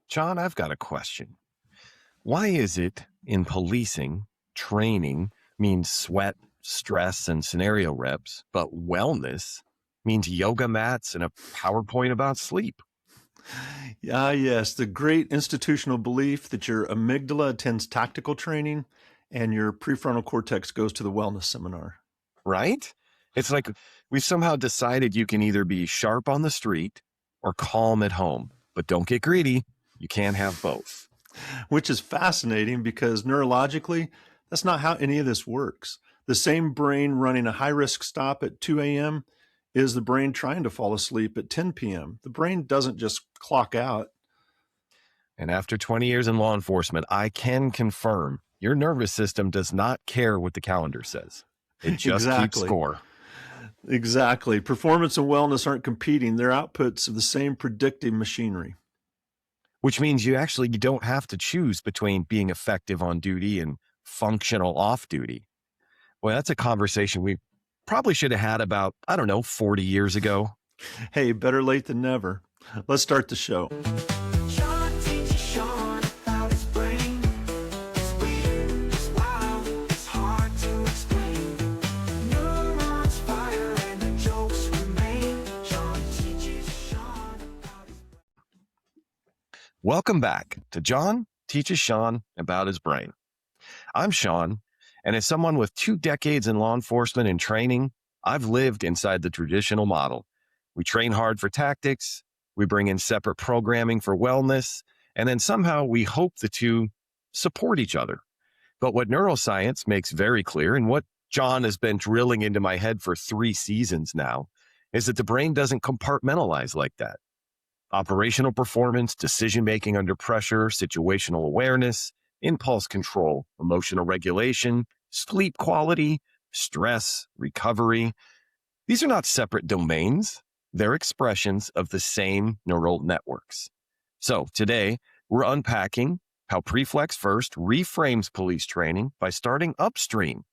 John, I've got a question. Why is it in policing, training means sweat, stress, and scenario reps, but wellness means yoga mats and a PowerPoint about sleep? Yes, the great institutional belief that your amygdala attends tactical training and your prefrontal cortex goes to the wellness seminar. Right? It's like we've somehow decided you can either be sharp on the street or calm at home, but don't get greedy. You can't have both. Which is fascinating because neurologically, that's not how any of this works. The same brain running a high risk stop at 2 a.m. is the brain trying to fall asleep at 10 p.m. The brain doesn't just clock out. And after 20 years in law enforcement, I can confirm your nervous system does not care what the calendar says. It just keeps score. Exactly. Performance and wellness aren't competing. They're outputs of the same predictive machinery. Which means you don't have to choose between being effective on duty and functional off duty. Well, that's a conversation we probably should have had about, 40 years ago. Hey, better late than never. Let's start the show. Welcome back to John Teaches Sean About His Brain. I'm Sean, and as someone with 2 decades in law enforcement and training, I've lived inside the traditional model. We train hard for tactics, we bring in separate programming for wellness, and then somehow we hope the two support each other. But what neuroscience makes very clear, and what John has been drilling into my head for 3 seasons now, is that the brain doesn't compartmentalize like that. Operational performance, decision-making under pressure, situational awareness, impulse control, emotional regulation, sleep quality, stress, recovery. These are not separate domains. They're expressions of the same neural networks. So today, we're unpacking how Preflex first reframes police training by starting upstream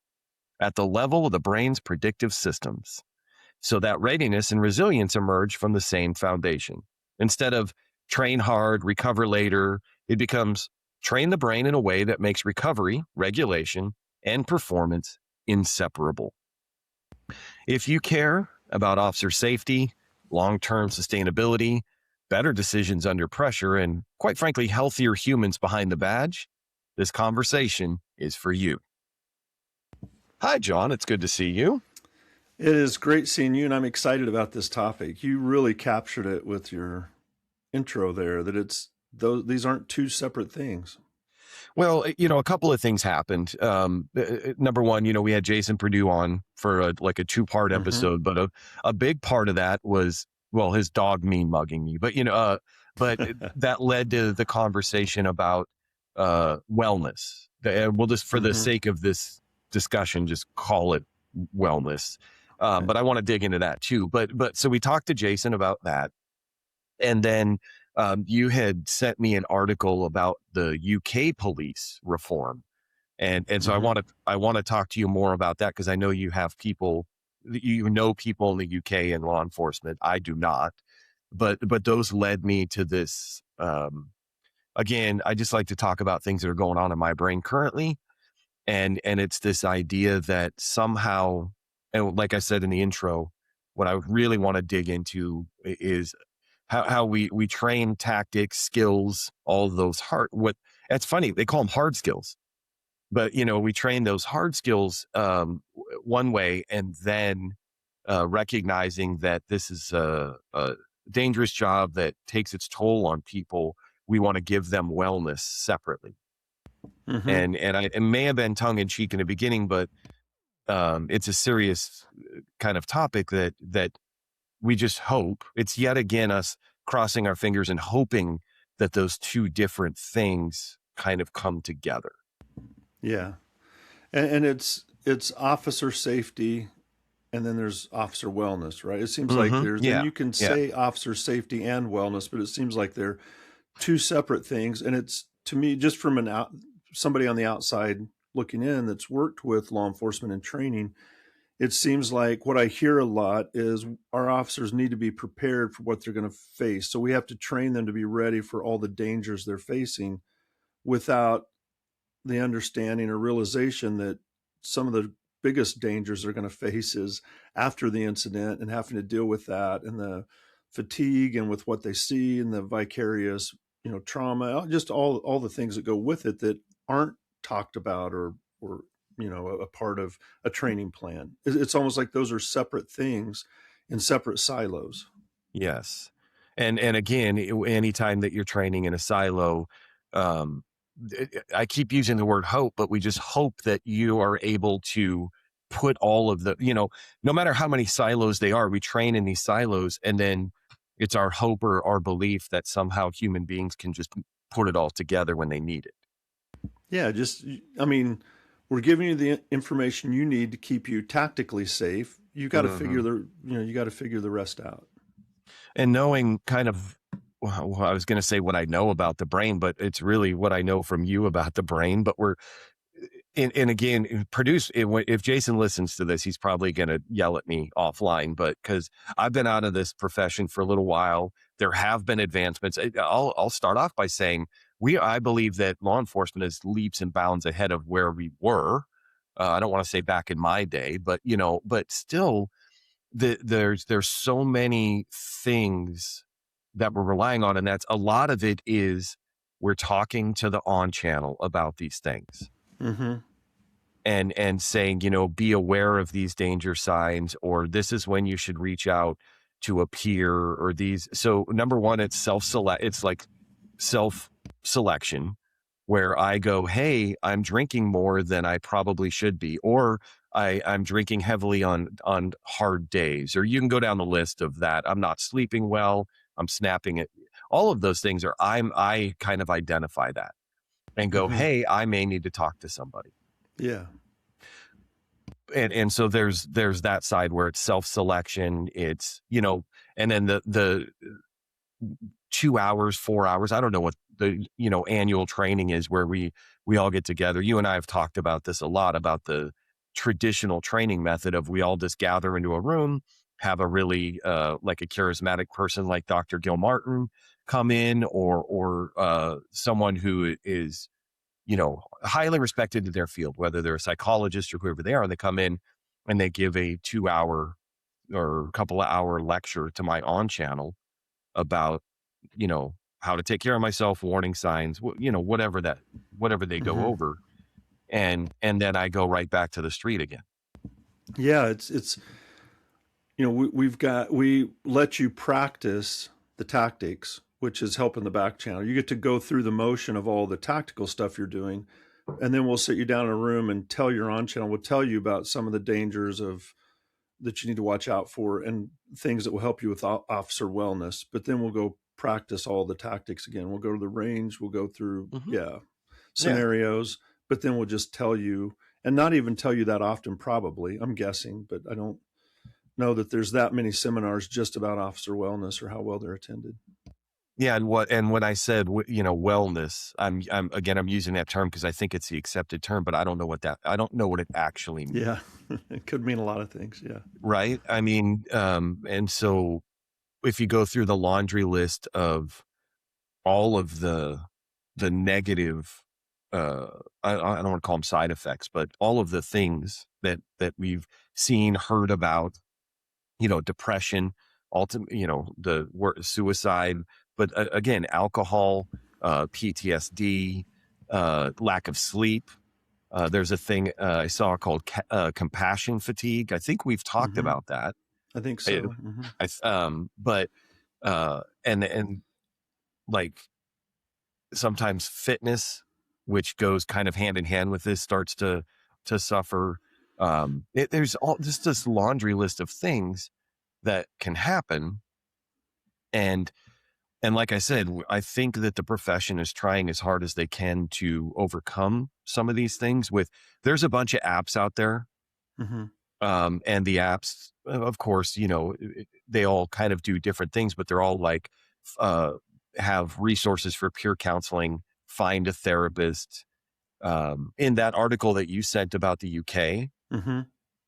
at the level of the brain's predictive systems, so that readiness and resilience emerge from the same foundation. Instead of train hard, recover later, it becomes train the brain in a way that makes recovery, regulation, and performance inseparable. If you care about officer safety, long-term sustainability, better decisions under pressure, and quite frankly, healthier humans behind the badge, this conversation is for you. Hi, John. It's good to see you. It is great seeing you, and I'm excited about this topic. You really captured it with your intro there, that these aren't two separate things. Well, a couple of things happened. Number one, we had Jason Purdue on for a 2-part episode, but a big part of that was, his dog mean mugging me, but that led to the conversation about wellness. We'll just, for the sake of this discussion, just call it wellness. But I want to dig into that too. But so we talked to Jason about that. And then you had sent me an article about the UK police reform. And so I want to talk to you more about that, because I know you have people in the UK in law enforcement. I do not. But those led me to this. Again, I just like to talk about things that are going on in my brain currently. And it's this idea that somehow, and like I said in the intro, what I really want to dig into is how we train tactics, skills, all of those it's funny, they call them hard skills, but we train those hard skills one way, and then recognizing that this is a dangerous job that takes its toll on people. We want to give them wellness separately. And it may have been tongue in cheek in the beginning, but it's a serious kind of topic that we just hope it's yet again us crossing our fingers and hoping that those two different things kind of come together. Yeah. And it's officer safety, and then there's officer wellness, right? It seems like then you can say officer safety and wellness, but it seems like they're two separate things. And it's, to me, just from somebody on the outside looking in that's worked with law enforcement and training, it seems like what I hear a lot is our officers need to be prepared for what they're going to face. So we have to train them to be ready for all the dangers they're facing without the understanding or realization that some of the biggest dangers they're going to face is after the incident and having to deal with that and the fatigue and with what they see and the vicarious, trauma, just all the things that go with it that aren't talked about or a part of a training plan. It's almost like those are separate things in separate silos. Yes. And again, anytime that you're training in a silo, um, I keep using the word hope, but we just hope that you are able to put all of the, no matter how many silos they are, we train in these silos, and then it's our hope or our belief that somehow human beings can just put it all together when they need it. Yeah, I mean, we're giving you the information you need to keep you tactically safe. You got to figure Mhm. you got to figure the rest out. And knowing kind of, well, I was going to say what I know about the brain, but it's really what I know from you about the brain. But and again, if Jason listens to this, he's probably going to yell at me offline, but because I've been out of this profession for a little while, there have been advancements. I'll start off by saying I believe that law enforcement is leaps and bounds ahead of where we were. I don't want to say back in my day, but but still, there's so many things that we're relying on, and that's a lot of it is we're talking to the on channel about these things Mm-hmm. and saying, be aware of these danger signs, or this is when you should reach out to a peer, or these. So number one, it's like self selection, where I go, hey, I'm drinking more than I probably should be, or I'm drinking heavily on hard days, or you can go down the list of that. I'm not sleeping well. I'm snapping it. All of those things I kind of identify that and go, Mm-hmm. hey, I may need to talk to somebody. Yeah. And so there's that side where it's self-selection. It's, and then the 2 hours, 4 hours. I don't know what the, annual training is where we all get together. You and I have talked about this a lot, about the traditional training method of we all just gather into a room, have a really like a charismatic person like Dr. Gilmartin come in, or someone who is, highly respected in their field, whether they're a psychologist or whoever they are, and they come in and they give a 2 hour or couple of hour lecture to my on channel about, how to take care of myself, warning signs, whatever they go Mm-hmm. over. And then I go right back to the street again. Yeah. It's we let you practice the tactics, which is helping the back channel. You get to go through the motion of all the tactical stuff you're doing, and then we'll sit you down in a room and tell your on channel. We'll tell you about some of the dangers of that you need to watch out for and things that will help you with officer wellness. But then we'll go practice all the tactics again. We'll go to the range. We'll go through Hmm. Yeah. scenarios, but then we'll just tell you, and not even tell you that often. Probably, I'm guessing, but I don't know that there's that many seminars just about officer wellness or how well they're attended. Yeah. And when I said, wellness, I'm using that term because I think it's the accepted term, but I don't know what it actually means. Yeah, it could mean a lot of things. Yeah. Right. I mean, and so if you go through the laundry list of all of the negative, I don't want to call them side effects, but all of the things that we've seen, heard about, depression, ultimate, the suicide, but again, alcohol, PTSD, lack of sleep. There's a thing I saw called compassion fatigue. I think we've talked Mm-hmm. about that. I think I, so. Mm-hmm. but and like sometimes fitness, which goes kind of hand in hand with this, starts to suffer. There's all just this laundry list of things that can happen, and like I said, I think that the profession is trying as hard as they can to overcome some of these things. There's a bunch of apps out there, Mm-hmm. and the apps, of course, they all kind of do different things, but they're all like uh, have resources for peer counseling, find a therapist. In that article that you sent about the UK, Mm-hmm.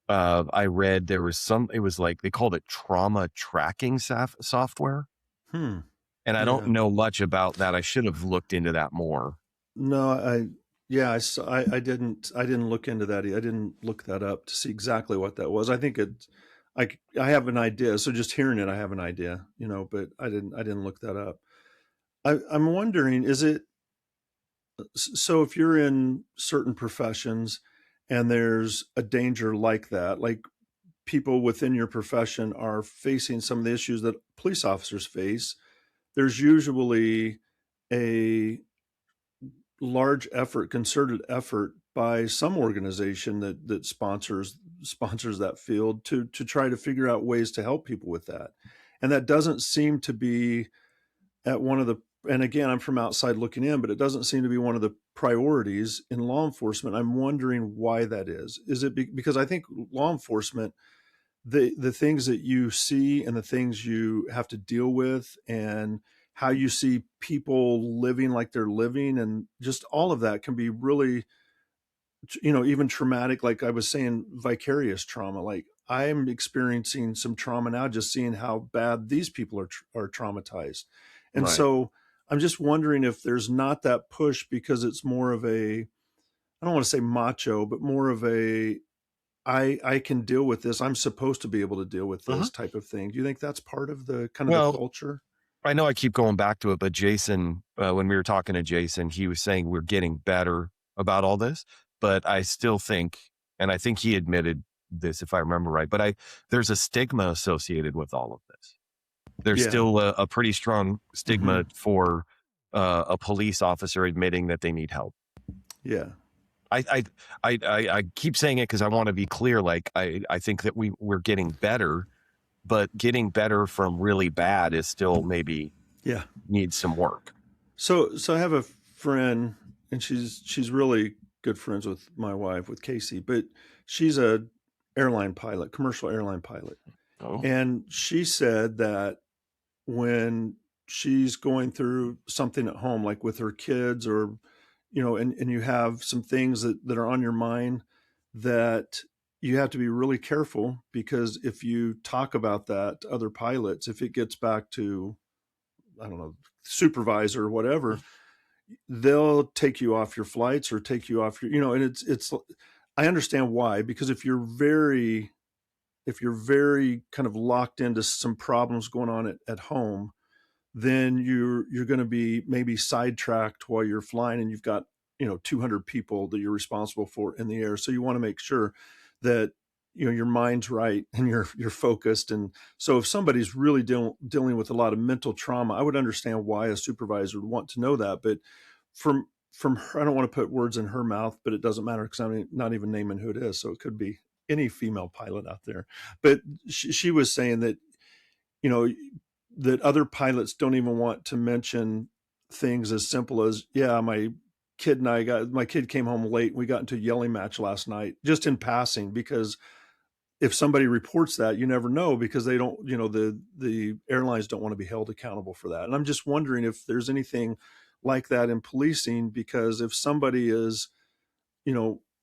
I read there was it was like they called it trauma tracking software. Hmm. And I don't Yeah. know much about that. I should have looked into that more. No, yeah, I didn't look into that. I didn't look that up to see exactly what that was. I think I have an idea. So just hearing it, I have an idea, but I didn't look that up. I'm wondering, so if you're in certain professions and there's a danger like that, like people within your profession are facing some of the issues that police officers face, there's usually a large effort, concerted effort by some organization that sponsors that field to try to figure out ways to help people with that. And that doesn't seem to be at one of the, and again, I'm from outside looking in, but it doesn't seem to be one of the priorities in law enforcement. I'm wondering why that is. Is it because I think law enforcement, the things that you see and the things you have to deal with, and how you see people living like they're living, and just all of that can be really, even traumatic. Like I was saying, vicarious trauma. Like I'm experiencing some trauma now just seeing how bad these people are traumatized. And Right. so I'm just wondering if there's not that push because it's more of a, I don't want to say macho, but more of a, I can deal with this. I'm supposed to be able to deal with Uh-huh. this type of thing. Do you think that's part of the kind of the Well, culture? I know I keep going back to it, but Jason, when we were talking to Jason, he was saying we're getting better about all this, but I still think, and I think he admitted this if I remember right, but there's a stigma associated with all of this. There's Yeah. still a pretty strong Hmm. stigma for a police officer admitting that they need help. Yeah. I I keep saying it because I want to be clear. Like I think that we're getting better, but getting better from really bad is still maybe Yeah. needs some work. So I have a friend, and she's really good friends with my wife, with Casey, but she's a airline pilot, commercial airline pilot. Oh, And she said that when she's going through something at home, like with her kids, or and you have some things that are on your mind, that you have to be really careful, because if you talk about that to other pilots, if it gets back to, I don't know, supervisor or whatever, they'll take you off your flights or take you off your, and it's I understand why, because if you're very kind of locked into some problems going on at home, then you're going to be maybe sidetracked while you're flying, and you've got 200 people that you're responsible for in the air. So you want to make sure that your mind's right and you're focused. And so if somebody's really dealing with a lot of mental trauma, I would understand why a supervisor would want to know that. But from her, I don't want to put words in her mouth, but it doesn't matter because I'm not even naming who it is, so it could be any female pilot out there. But she was saying that you know that other pilots don't even want to mention things as simple as, yeah, my kid came home late, we got into a yelling match last night, just in passing, because if somebody reports that, you never know, because they don't, the airlines don't want to be held accountable for that. And I'm just wondering if there's anything like that in policing, because if somebody is,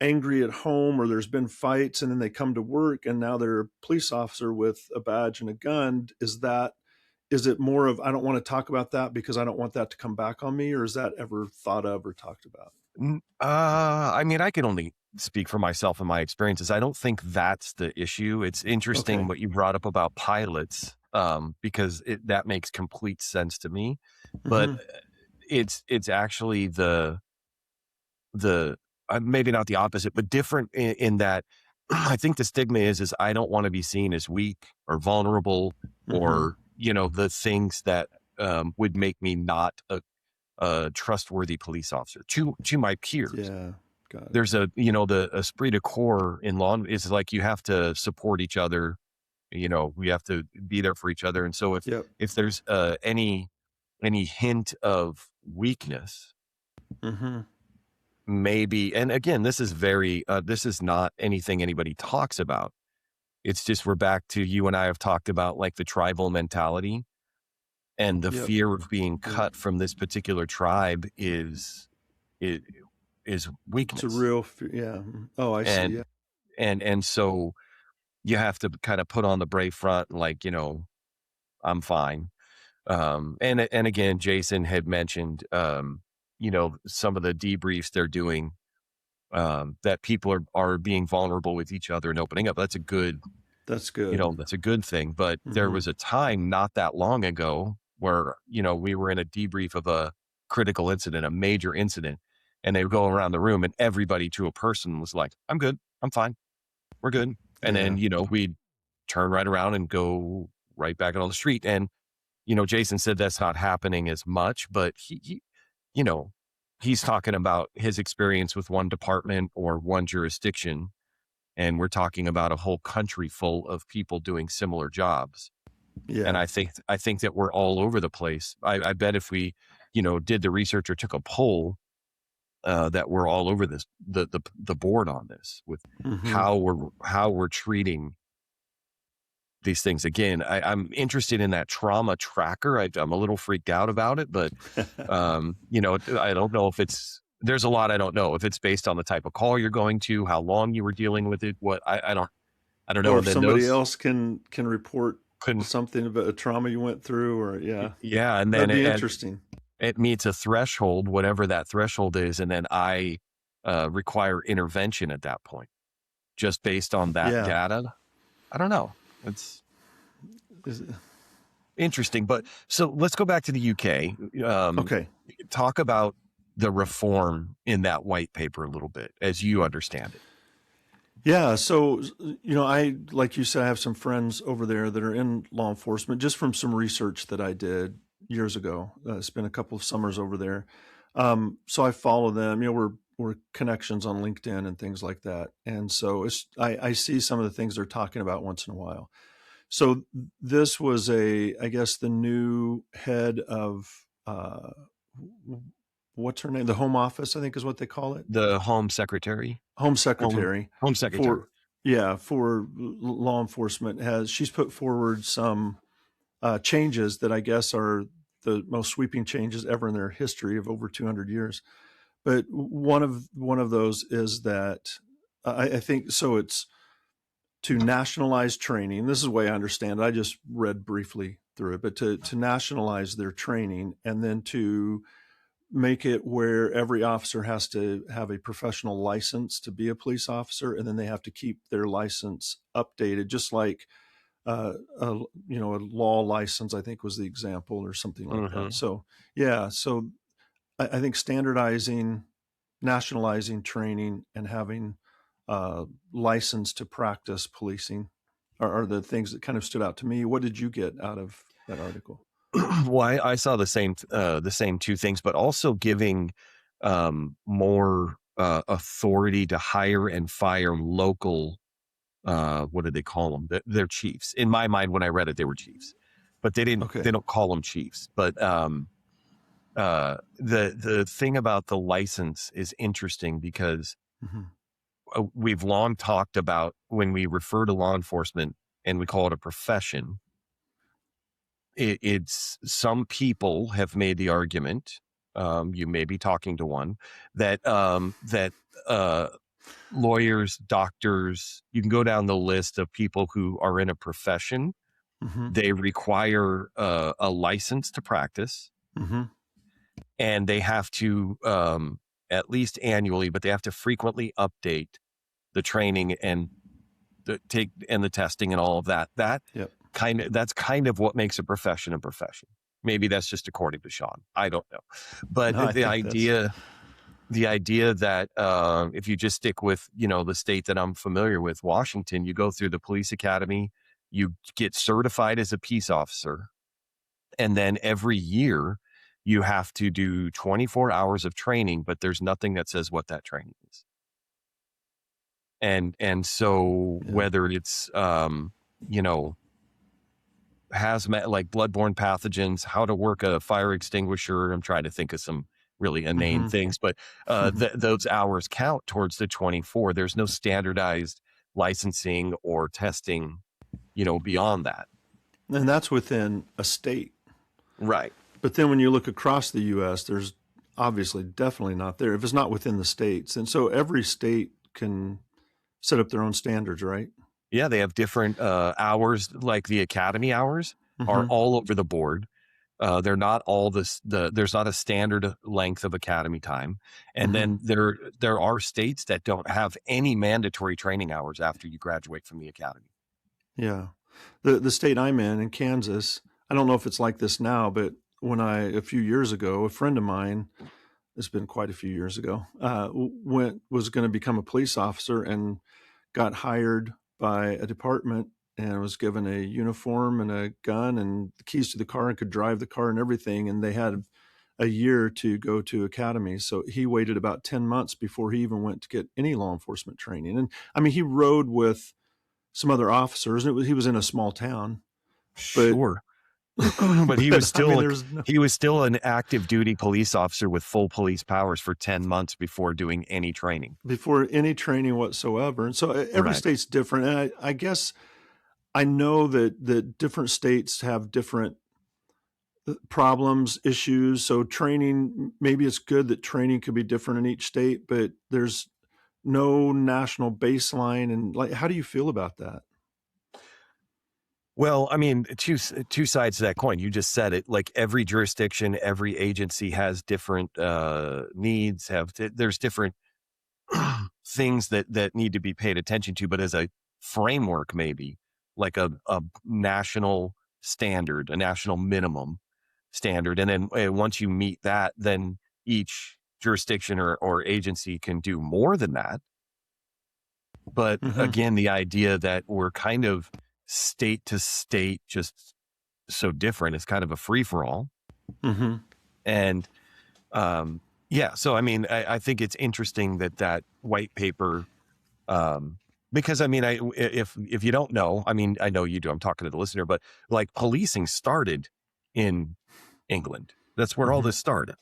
angry at home, or there's been fights, and then they come to work and now they're a police officer with a badge and a gun, is it more of, I don't want to talk about that because I don't want that to come back on me, or is that ever thought of or talked about? I mean, I can only speak for myself and my experiences. I don't think that's the issue. It's interesting Okay. what you brought up about pilots, because that makes complete sense to me. But Hmm. it's actually the maybe not the opposite, but different in that I think the stigma is I don't want to be seen as weak or vulnerable, Hmm. or the things that would make me not a trustworthy police officer to my peers. Yeah. Got it. There's the esprit de corps in law is like you have to support each other. We have to be there for each other. And so Yep. if there's any hint of weakness, Hmm. maybe, and again, this is not anything anybody talks about. It's just we're back to, you and I have talked about, like, the tribal mentality, and the Yep. fear of being Yep. cut from this particular tribe is It's a weakness. real, yeah. Oh, I see. And Yeah. and so you have to kind of put on the brave front, like, I'm fine. And again, Jason had mentioned, some of the debriefs they're doing, that people are being vulnerable with each other and opening up. That's a good, That's good. that's a good thing. But there Mm-hmm. was a time not that long ago where, we were in a debrief of a critical incident, a major incident, and they would go around the room and everybody to a person was like, I'm good. I'm fine. We're good. And then, Yeah. we'd turn right around and go right back out on the street. And, Jason said that's not happening as much, but you know, he's talking about his experience with one department or one jurisdiction. And we're talking about a whole country full of people doing similar jobs. And Yeah. I think that we're all over the place. I bet if we, did the research or took a poll, that we're all over this, the board on this with Mm-hmm. how we're treating these things. Again, I'm interested in that trauma tracker. I'm a little freaked out about it, but I don't know if there's a lot I don't know if it's based on the type of call you're going to, how long you were dealing with it, what I don't know. Or And if then somebody those else can report couldn't, something about a trauma you went through, or yeah, and then that'd be it interesting. it meets a threshold, whatever that threshold is, and then I require intervention at that point, just based on that Yeah. data. I don't know. It's Is, interesting, but so let's go back to the UK. okay. Talk about the reform in that white paper a little bit, as you understand it. Yeah. So, I, like you said, I have some friends over there that are in law enforcement just from some research that I did years ago. Spent a couple of summers over there. So I follow them, we're connections on LinkedIn and things like that. And so I see some of the things they're talking about once in a while. So this was I guess the new head of, what's her name? The Home Office, I think is what they call it. The Home Secretary, Home Home Secretary Home Secretary. for, for law enforcement she's put forward some changes that I guess are the most sweeping changes ever in their history of over 200 years. But one of those is that I think so. It's to nationalize training. This is the way I understand it. I just read briefly through it, but to nationalize their training and then to make it where every officer has to have a professional license to be a police officer, and then they have to keep their license updated, just like a law license, I think was the example or something like that. Mm-hmm. So yeah, so I think standardizing, nationalizing training, and having license to practice policing are the things that kind of stood out to me. What did you get out of that article? Well, I saw the same two things, but also giving more authority to hire and fire local. What did they call them? They're chiefs. In my mind, when I read it, they were chiefs, but they didn't. Okay. They don't call them chiefs. But the thing about the license is interesting because Mm-hmm. we've long talked about when we refer to law enforcement and we call it a profession. It's some people have made the argument. You may be talking to one that lawyers, doctors, you can go down the list of people who are in a profession. Mm-hmm. They require a license to practice, Mm-hmm. and they have to, at least annually, but they have to frequently update the training and the testing and all of that. Yep. That's kind of what makes a profession a profession. Maybe that's just according to Sean. I don't know, but No, I the think that's idea that if you just stick with the state that I'm familiar with, Washington, you go through the police academy, you get certified as a peace officer, and then every year you have to do 24 hours of training, but there's nothing that says what that training is. And so yeah. whether it's hazmat, like bloodborne pathogens, how to work a fire extinguisher. I'm trying to think of some really inane Mm-hmm. things, but those hours count towards the 24. There's no standardized licensing or testing, beyond that. And that's within a state. Right. But then when you look across the U.S., there's obviously definitely not there if it's not within the states. And so every state can set up their own standards, right? Yeah, they have different hours, like the academy hours are Mm-hmm. all over the board. They're not all there's not a standard length of academy time. And Mm-hmm. then there are states that don't have any mandatory training hours after you graduate from the academy. Yeah. The state I'm in Kansas, I don't know if it's like this now, but a few years ago, a friend of mine, it's been quite a few years ago, was going to become a police officer and got hired by a department and was given a uniform and a gun and the keys to the car and could drive the car and everything. And they had a year to go to academy. So he waited about 10 months before he even went to get any law enforcement training. And I mean, he rode with some other officers, and he was in a small town, but Sure. But he was but I mean, still there's no, he was still an active duty police officer with full police powers for 10 months before doing any training. before any training whatsoever. And so every Right. state's different. And I guess I know that different states have different problems, issues. So training, maybe it's good that training could be different in each state, but there's no national baseline. And like, how do you feel about that? Well, I mean, two sides to that coin. You just said it. Like every jurisdiction, every agency has different needs. There's different things that need to be paid attention to. But as a framework, maybe like a national standard, a national minimum standard, and then once you meet that, then each jurisdiction or agency can do more than that. But Mm-hmm. again, the idea that we're kind of state to state, just so different. It's kind of a free for all. Mm-hmm. And yeah, so I mean, I think it's interesting that white paper, because I mean, if you don't know, I mean, I know you do. I'm talking to the listener, but like policing started in England. That's where all Mm-hmm. this started.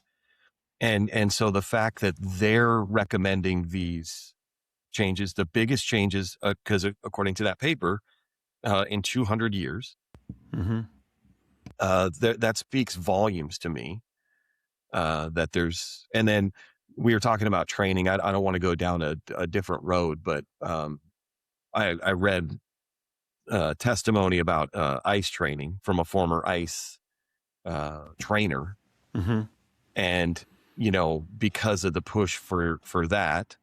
And so the fact that they're recommending these changes, the biggest changes, because according to that paper, in 200 years, Mm-hmm. that speaks volumes to me. That there's, and then we were talking about training. I don't want to go down a different road, but I read testimony about ICE training from a former ICE trainer, Mm-hmm. and because of the push for that,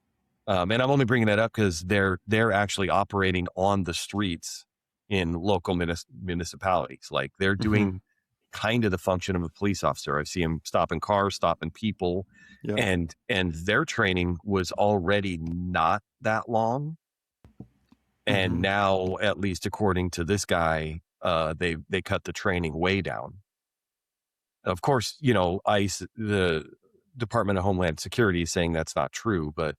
and I'm only bringing that up because they're actually operating on the streets in local municipalities. Like they're Mm-hmm. doing kind of the function of a police officer. I see them stopping cars, stopping people, Yeah. and their training was already not that long. And Mm-hmm. now, at least according to this guy, they cut the training way down. Of course, ICE, the Department of Homeland Security, is saying that's not true. But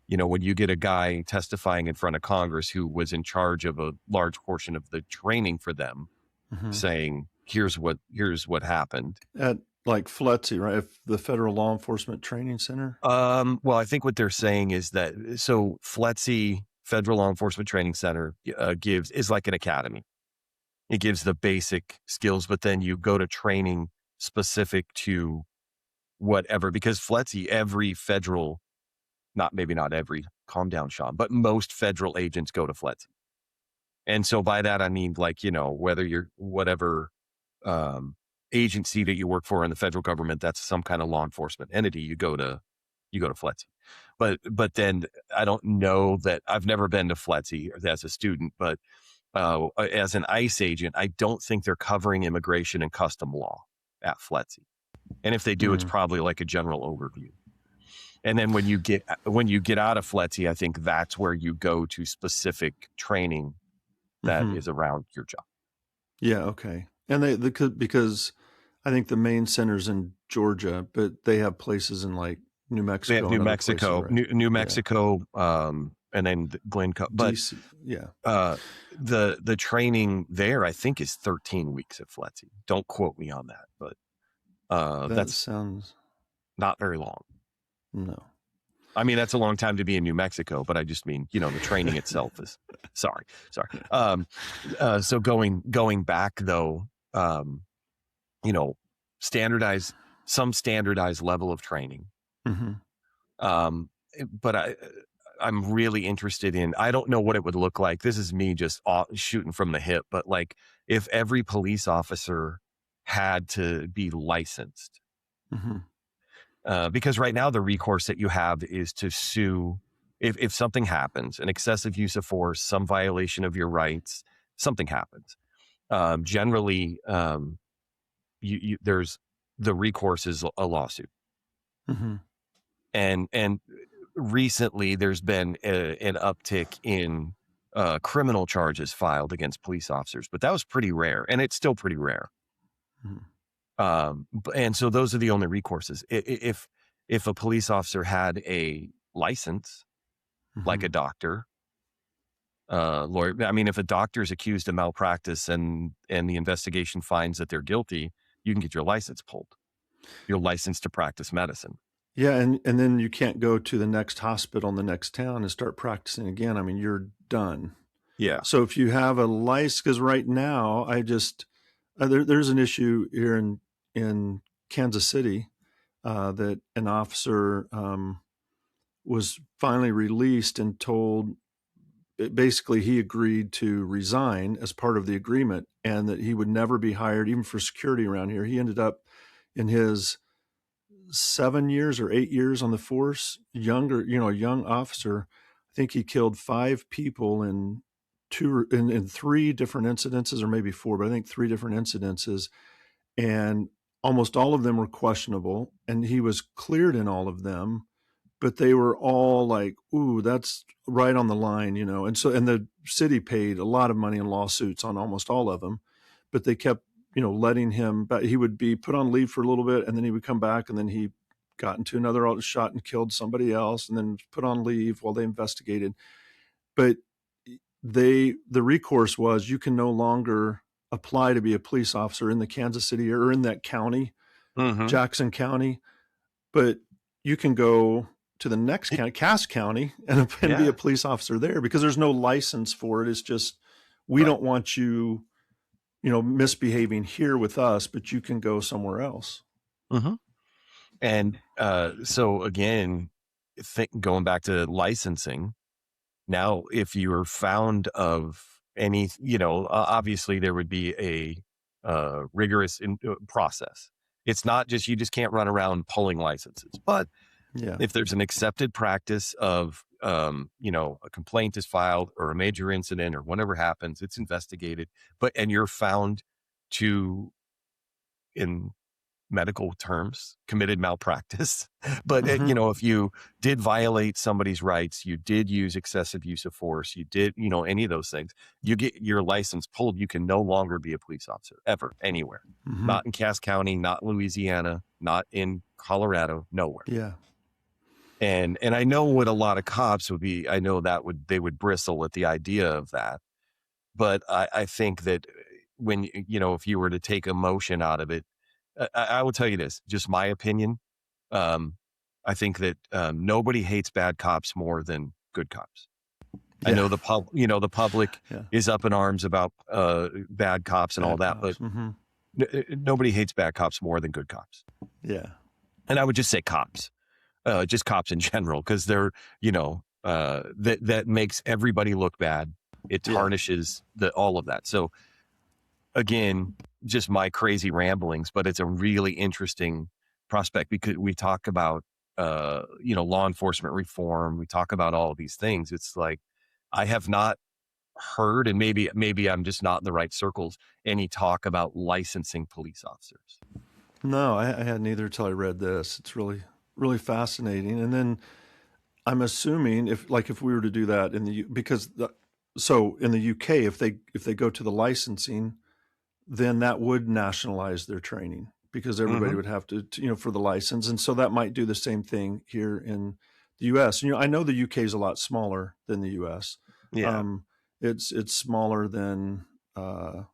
when you get a guy testifying in front of Congress who was in charge of a large portion of the training for them, Mm-hmm. saying, here's what happened. At like FLETC, right? If the Federal Law Enforcement Training Center. Well, I think what they're saying is that, so FLETC, Federal Law Enforcement Training Center, is like an academy. It gives the basic skills, but then you go to training specific to whatever, because FLETC, every federal, maybe not every, calm down, Sean, but most federal agents go to FLETC. And so by that, I mean, like, whether you're whatever agency that you work for in the federal government, that's some kind of law enforcement entity, you go to FLETC. But then I don't know that, I've never been to FLETC as a student, but as an ICE agent, I don't think they're covering immigration and custom law at FLETC. And if they do, it's probably like a general overview. And then when you get out of FLETC, I think that's where you go to specific training that is around your job. Yeah. Okay. And because I think the main center's in Georgia, but they have places in like New They have Mexico New and other places, Mexico, right? New Mexico, and then Glen. But DC. Yeah. the training there, I think, is 13 weeks at FLETC. Don't quote me on that, but That that's sounds not very long. no. I mean, that's a long time to be in New Mexico, but I just mean, the training itself is sorry. So going back though, standardized level of training. Mm-hmm. But I'm really interested in. I don't know what it would look like. This is me just shooting from the hip, but like if every police officer had to be licensed, Mm-hmm. because right now the recourse that you have is to sue if something happens, an excessive use of force, some violation of your rights, something happens. Generally, there's the recourse is a lawsuit, Mm-hmm. and recently there's been an uptick in criminal charges filed against police officers, but that was pretty rare, and it's still pretty rare. Mm-hmm. And so those are the only recourses. If a police officer had a license, like Mm-hmm. a doctor, lawyer. I mean, if a doctor is accused of malpractice and the investigation finds that they're guilty, you can get your license pulled. You're licensed to practice medicine. Yeah, and then you can't go to the next hospital in the next town and start practicing again. I mean, you're done. Yeah. So if you have a license, because right now I just there's an issue here in Kansas City that an officer was finally released and told basically he agreed to resign as part of the agreement and that he would never be hired even for security around here. He ended up in his 7 years or 8 years on the force, younger, a young officer. I think he killed 5 people in three different incidences, or maybe four, but I think three different incidences. And almost all of them were questionable. And he was cleared in all of them, but they were all like, ooh, that's right on the line, And so, and the city paid a lot of money in lawsuits on almost all of them, but they kept, letting him, but he would be put on leave for a little bit and then he would come back and then he got into another shot and killed somebody else and then put on leave while they investigated. But the recourse was you can no longer apply to be a police officer in the Kansas City or in that county, Mm-hmm. Jackson County, but you can go to the next county, Cass County, and be Yeah. a police officer there because there's no license for it. It's just we Right. don't want you, misbehaving here with us, but you can go somewhere else. Mm-hmm. And so again, going back to licensing, now if you are found of any, obviously there would be a rigorous process. It's not just, you just can't run around pulling licenses. But Yeah. if there's an accepted practice of, a complaint is filed or a major incident or whatever happens, it's investigated, and you're found to, in medical terms, committed malpractice. But, Mm-hmm. if you did violate somebody's rights, you did use excessive use of force, you did, any of those things, you get your license pulled, you can no longer be a police officer ever, anywhere. Mm-hmm. Not in Cass County, not in Louisiana, not in Colorado, nowhere. Yeah. And I know what a lot of cops would be. I know they would bristle at the idea of that. But I think that when, if you were to take emotion out of it, I will tell you this, just my opinion. Um, I think that nobody hates bad cops more than good cops. I Yeah. know the public Yeah. is up in arms about bad cops and all Bad that, cops. but Mm-hmm. nobody hates bad cops more than good cops. Yeah. And I would just say cops. Just cops in general, because they're, that makes everybody look bad. It Yeah. tarnishes all of that. So again, just my crazy ramblings, but it's a really interesting prospect because we talk about, law enforcement reform. We talk about all of these things. It's like, I have not heard, and maybe I'm just not in the right circles, any talk about licensing police officers. No, I hadn't either till I read this. It's really, really fascinating. And then I'm assuming if we were to do that so in the UK, if they go to the licensing, then that would nationalize their training because everybody Mm-hmm. would have to, for the license. And so that might do the same thing here in the US. And, I know the UK is a lot smaller than the US. Yeah. Um, it's smaller than, I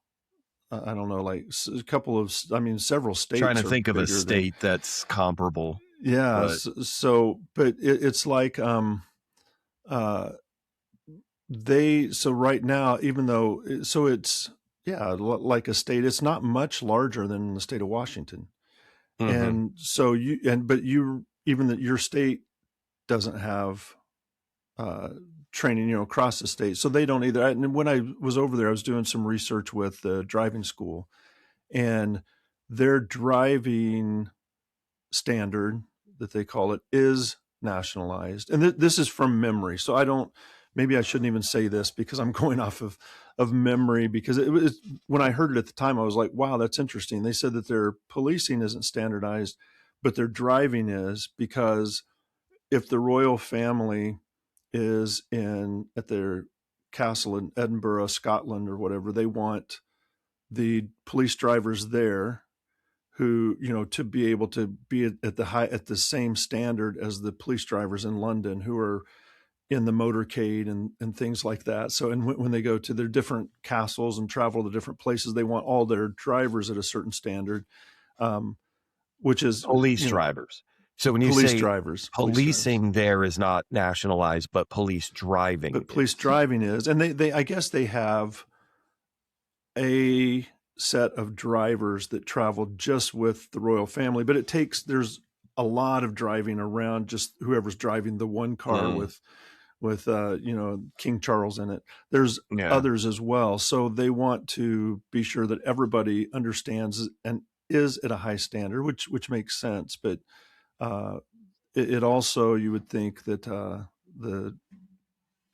don't know, like a couple of, I mean, several Trying states to are think of a bigger than, state that's comparable, yeah. but But it's like, uh, so right now, even though, so it's, yeah, like a state, it's not much larger than the state of Washington. mm-hmm. And so but even that your state doesn't have, training, across the state. So they don't either. And when I was over there, I was doing some research with the driving school, and their driving standard, that they call it, is nationalized. And this is from memory. So maybe I shouldn't even say this because I'm going off of memory, because it was, when I heard it at the time, I was like, wow, that's interesting. They said that their policing isn't standardized, but their driving is, because if the royal family is at their castle in Edinburgh, Scotland, or whatever, they want the police drivers there who, to be able to be at the same standard as the police drivers in London who are in the motorcade and things like that. So, and when they go to their different castles and travel to different places, they want all their drivers at a certain standard, which is police drivers. So when you police say drivers, policing there is not nationalized, but police driving. But police driving is, and they I guess they have a set of drivers that travel just with the royal family, but there's a lot of driving around, just whoever's driving the one car with King Charles in it. There's others as well. So they want to be sure that everybody understands and is at a high standard, which makes sense. But it also, you would think that the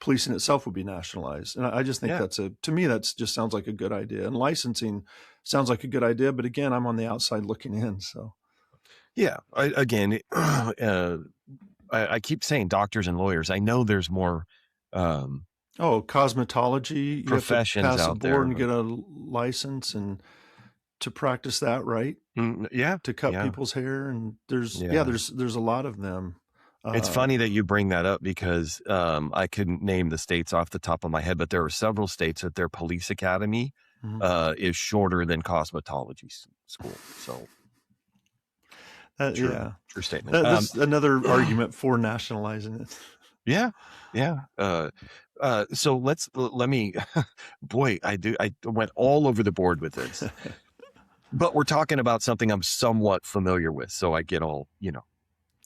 policing itself would be nationalized. And I just think to me, that's just sounds like a good idea. And licensing sounds like a good idea. But again, I'm on the outside looking in. So, I keep saying doctors and lawyers. I know there's more cosmetology, professions you have to pass out a board there and get a license and to practice that, right? To cut people's hair. And there's a lot of them. It's funny that you bring that up, because I couldn't name the states off the top of my head, but there are several states that their police academy is shorter than cosmetology school. So true statement. That's another argument for nationalizing it. So let me, boy, I went all over the board with this, but we're talking about something I'm somewhat familiar with. So I get all,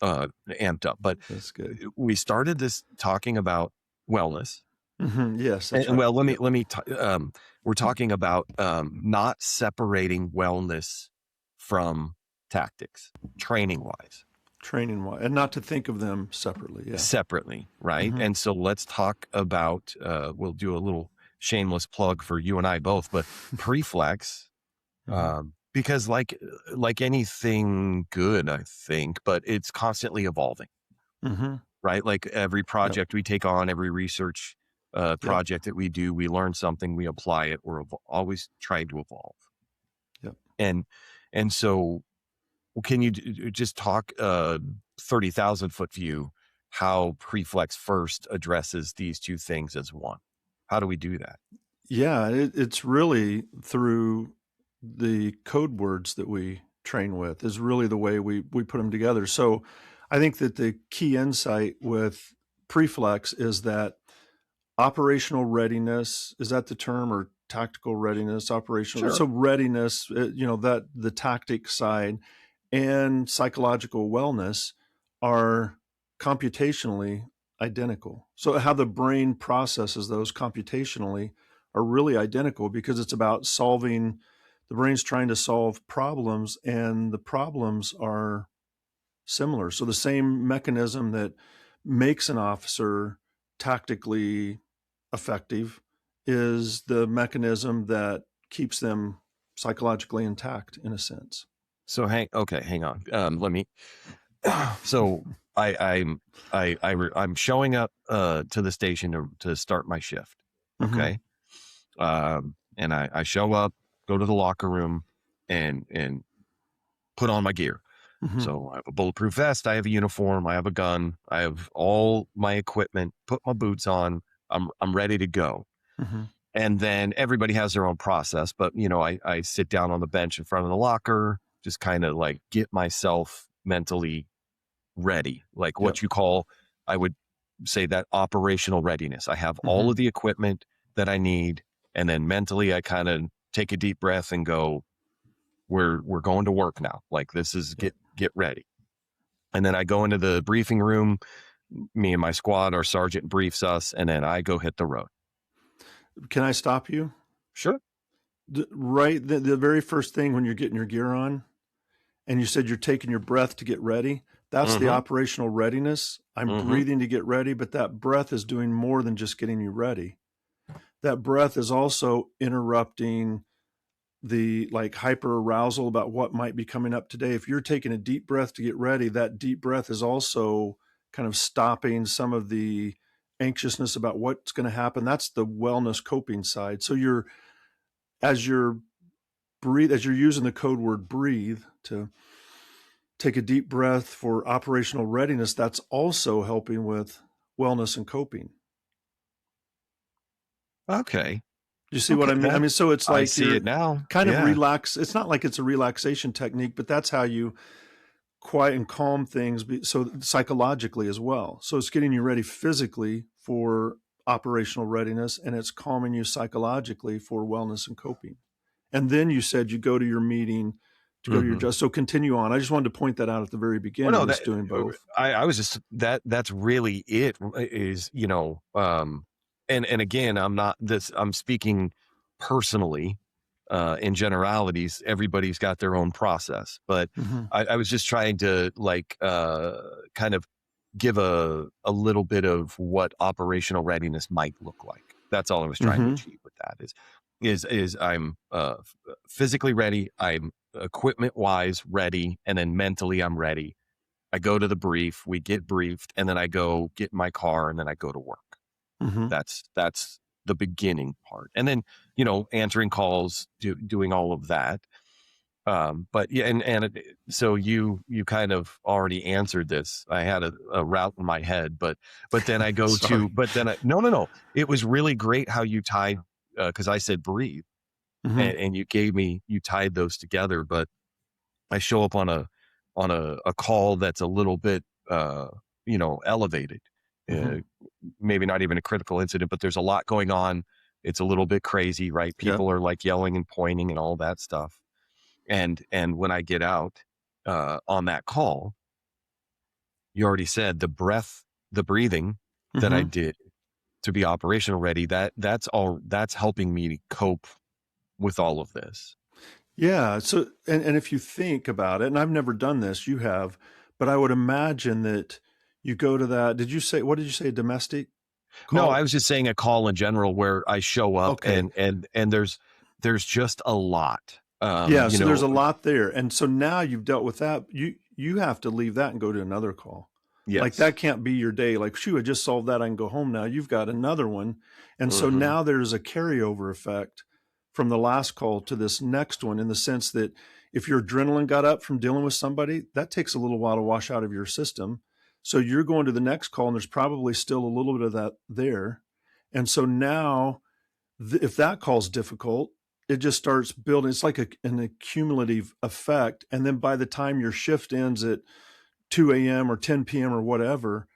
amped up. But that's good. We started this talking about wellness. Yes. That's right. Well, let me, we're talking about not separating wellness from tactics, training wise, and not to think of them separately. Separately. Right. And so let's talk about, we'll do a little shameless plug for you and I both, but Preflex, because like anything good, I think, but it's constantly evolving, right? Like every project we take on, every research project that we do, we learn something, we apply it, we're always trying to evolve. And so can you just talk 30,000 foot view, how Preflex first addresses these two things as one? How do we do that? Yeah, it's really through the code words that we train with is really the way we put them together. So I think that the key insight with Preflex is that operational readiness, is that the term, or tactical readiness, operational? Sure. So readiness, that the tactic side and psychological wellness are computationally identical. So how the brain processes those computationally are really identical, because it's about the brain's trying to solve problems, and the problems are similar. So the same mechanism that makes an officer tactically effective is the mechanism that keeps them psychologically intact, in a sense. So hang on. Let me. So I'm showing up to the station to start my shift. Okay. And I show up, go to the locker room, and put on my gear. So I have a bulletproof vest, I have a uniform, I have a gun, I have all my equipment, put my boots on, I'm ready to go. And then everybody has their own process, but I sit down on the bench in front of the locker, just kind of like get myself mentally ready, like what you call, I would say, that operational readiness. I have all of the equipment that I need, and then mentally I kind of take a deep breath and go, we're going to work now. Like, this is get ready. And then I go into the briefing room, me and my squad, our sergeant briefs us, and then I go hit the road. Can I stop you? Sure. Right. The very first thing when you're getting your gear on and you said you're taking your breath to get ready, that's the operational readiness. I'm breathing to get ready, but that breath is doing more than just getting you ready. That breath is also interrupting the like hyper arousal about what might be coming up today. If you're taking a deep breath to get ready, that deep breath is also kind of stopping some of the anxiousness about what's going to happen. That's the wellness coping side. So as you're as you're using the code word breathe to take a deep breath for operational readiness, that's also helping with wellness and coping. Okay. You see what Okay. I mean? I mean, so it's I like see you're it now. kind of Yeah. relax. It's not like it's a relaxation technique, but that's how you quiet and calm things. So psychologically as well. So it's getting you ready physically for operational readiness, and it's calming you psychologically for wellness and coping. And then you said you go to your meeting to go to your just. So continue on. I just wanted to point that out at the very Well, no, beginning. It's doing both. I was just that's really it is, and again, I'm speaking personally, in generalities, everybody's got their own process, but Mm-hmm. I was just trying to like, kind of give a little bit of what operational readiness might look like. That's all I was trying to Mm-hmm. achieve with that is I'm, physically ready. I'm equipment wise ready. And then mentally I'm ready. I go to the brief, we get briefed, and then I go get in my car and then I go to work. Mm-hmm. That's the beginning part. And then, answering calls, doing all of that. But yeah, so you kind of already answered this. I had a route in my head, but then I go Sorry. to, but then no. It was really great how you tied, cause I said breathe Mm-hmm. and you tied those together, but I show up on a call that's a little bit, elevated, Mm-hmm. uh, maybe not even a critical incident, but there's a lot going on. It's a little bit crazy, right? Yep. People are like yelling and pointing and all that stuff. And when I get out, on that call, you already said the breathing that I Mm-hmm. did to be operational ready, that's helping me cope with all of this. Yeah. So, and if you think about it, and I've never done this, you have, but I would imagine that you go to that. What did you say? Domestic No, I call? was just saying a call in general where I show up Okay. and there's just a lot. Yeah. So there's a lot there. And so now you've dealt with that. You have to leave that and go to another call. Like Yes. that can't be your day. Like, shoo, I just solved that. I can go home now. You've got another one. And so Mhm. now there's a carryover effect from the last call to this next one in the sense that if your adrenaline got up from dealing with somebody, that takes a little while to wash out of your system. So you're going to the next call and there's probably still a little bit of that there. And so now if that call's difficult, it just starts building. It's like an accumulative effect. And then by the time your shift ends at 2 a.m. or 10 p.m. or whatever,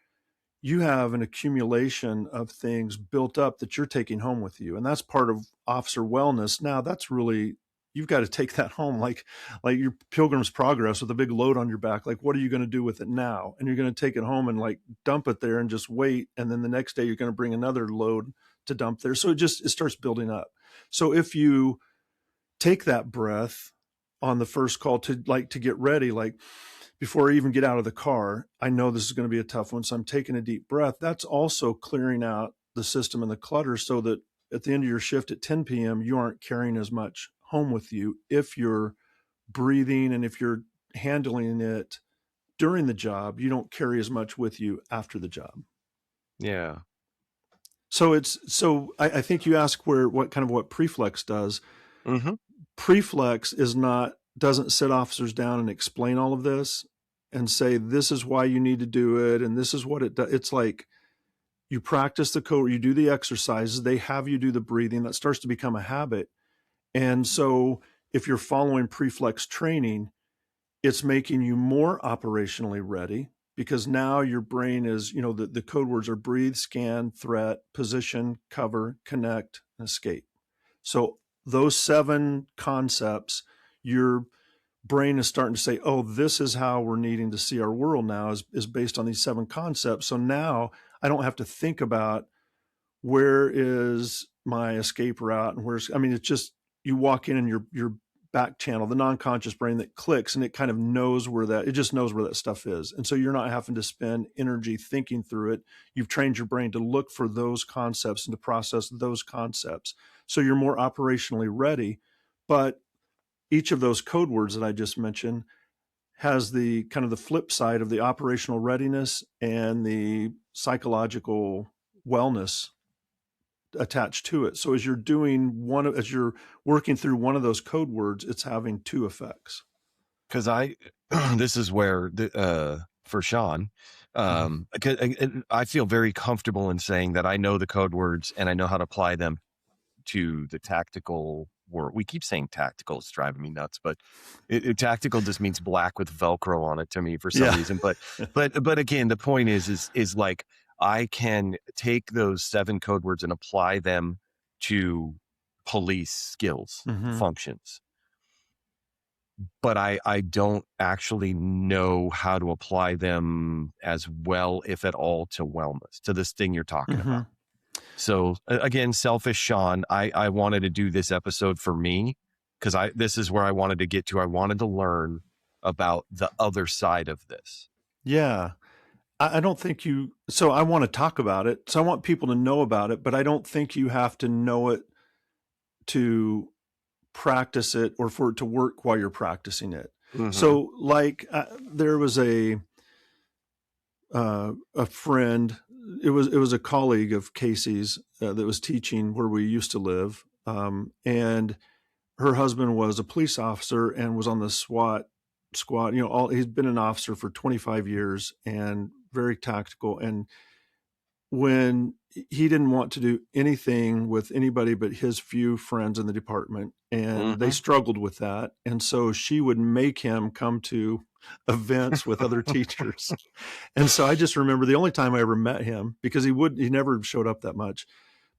you have an accumulation of things built up that you're taking home with you. And that's part of officer wellness. Now that's really, you've got to take that home like your pilgrim's progress with a big load on your back. Like, what are you going to do with it now? And you're going to take it home and like dump it there and just wait. And then the next day you're going to bring another load to dump there. So it starts building up. So if you take that breath on the first call to get ready, like before I even get out of the car, I know this is going to be a tough one. So I'm taking a deep breath. That's also clearing out the system and the clutter so that at the end of your shift at 10 p.m., you aren't carrying as much home with you if you're breathing and if you're handling it during the job, you don't carry as much with you after the job. Yeah. So I think you ask what Preflex does. Mhm. Preflex doesn't sit officers down and explain all of this and say this is why you need to do it and this is what it does. It's like you practice the code, you do the exercises, they have you do the breathing. That starts to become a habit. And so if you're following Preflex training, it's making you more operationally ready because now your brain is, the code words are breathe, scan, threat, position, cover, connect, and escape. So those 7 concepts, you're brain is starting to say, oh, this is how we're needing to see our world now is based on these 7 concepts. So now I don't have to think about where is my escape route and it's just, you walk in and your back channel, the non-conscious brain that clicks, and it kind of knows it just knows where that stuff is. And so you're not having to spend energy thinking through it. You've trained your brain to look for those concepts and to process those concepts. So you're more operationally ready. But each of those code words that I just mentioned has the kind of the flip side of the operational readiness and the psychological wellness attached to it. So as you're working through one of those code words, it's having 2 effects. Because this is where for Sean, I feel very comfortable in saying that I know the code words and I know how to apply them to the tactical word. We keep saying tactical, it's driving me nuts, but tactical just means black with Velcro on it to me for some reason. But again, the point is like, I can take those 7 code words and apply them to police skills, functions. But I don't actually know how to apply them as well, if at all, to wellness, to this thing you're talking about. So again, selfish Sean, I wanted to do this episode for me because this is where I wanted to get to. I wanted to learn about the other side of this. Yeah. I don't think so I want to talk about it. So I want people to know about it, but I don't think you have to know it to practice it or for it to work while you're practicing it. So like there was a friend, it was a colleague of Casey's that was teaching where we used to live. And her husband was a police officer and was on the SWAT squad. He's been an officer for 25 years and very tactical. And when he didn't want to do anything with anybody but his few friends in the department, and they struggled with that. And so she would make him come to events with other teachers. And so I just remember the only time I ever met him, because he never showed up that much,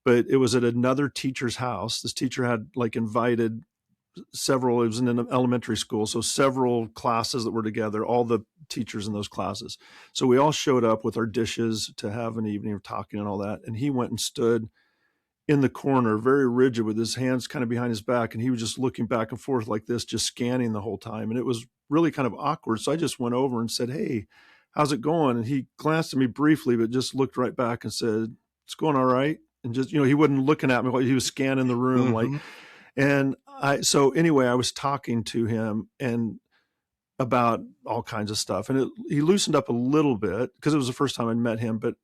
but it was at another teacher's house. This teacher had like invited several, it was in an elementary school, so several classes that were together, all the teachers in those classes. So we all showed up with our dishes to have an evening of talking and all that. And he went and stood in the corner, very rigid, with his hands kind of behind his back. And he was just looking back and forth like this, just scanning the whole time. And it was really kind of awkward. So I just went over and said, "Hey, how's it going?" And he glanced at me briefly, but just looked right back and said, "It's going all right." And just, he wasn't looking at me while he was scanning the room. So anyway, I was talking to him and about all kinds of stuff, and he loosened up a little bit because it was the first time I'd met him. But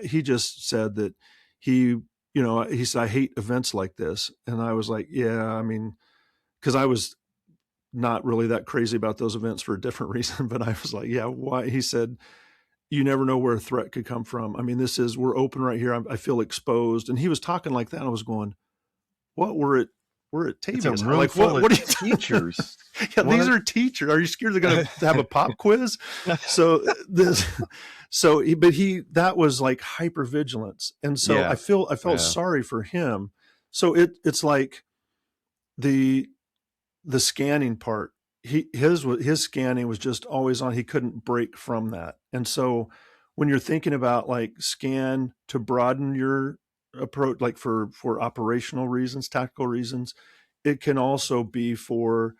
he just said that he said, "I hate events like this," and I was like, "Yeah, I mean," because I was not really that crazy about those events for a different reason. But I was like, "Yeah, why?" He said, "You never know where a threat could come from. I mean, we're open right here. I feel exposed." And he was talking like that. And I was going, "What? We're at Tavia's. It's a room full of teachers. Yeah, these are teachers. Are you scared they're going to have a pop quiz?" So that was like hypervigilance. And so I felt sorry for him. So it's like the scanning part. His scanning was just always on. He couldn't break from that. And so when you're thinking about like scan to broaden your approach, like for operational reasons, tactical reasons, it can also be for,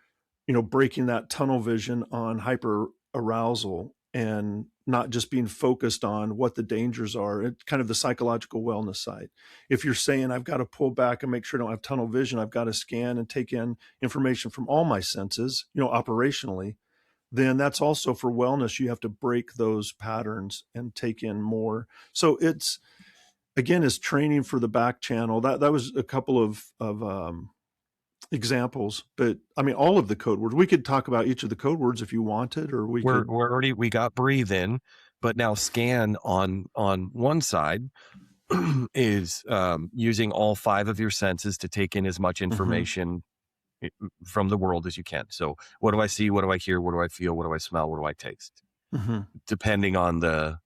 breaking that tunnel vision on hyper arousal and not just being focused on what the dangers are. It's kind of the psychological wellness side. If you're saying, I've got to pull back and make sure I don't have tunnel vision, I've got to scan and take in information from all my senses, operationally, then that's also for wellness. You have to break those patterns and take in more. So it's training for the back channel. That was a couple of examples, but I mean, all of the code words. We could talk about each of the code words if you wanted, or we got breathe in, but now scan on one side is using all 5 of your senses to take in as much information from the world as you can. So what do I see? What do I hear? What do I feel? What do I smell? What do I taste? Depending on the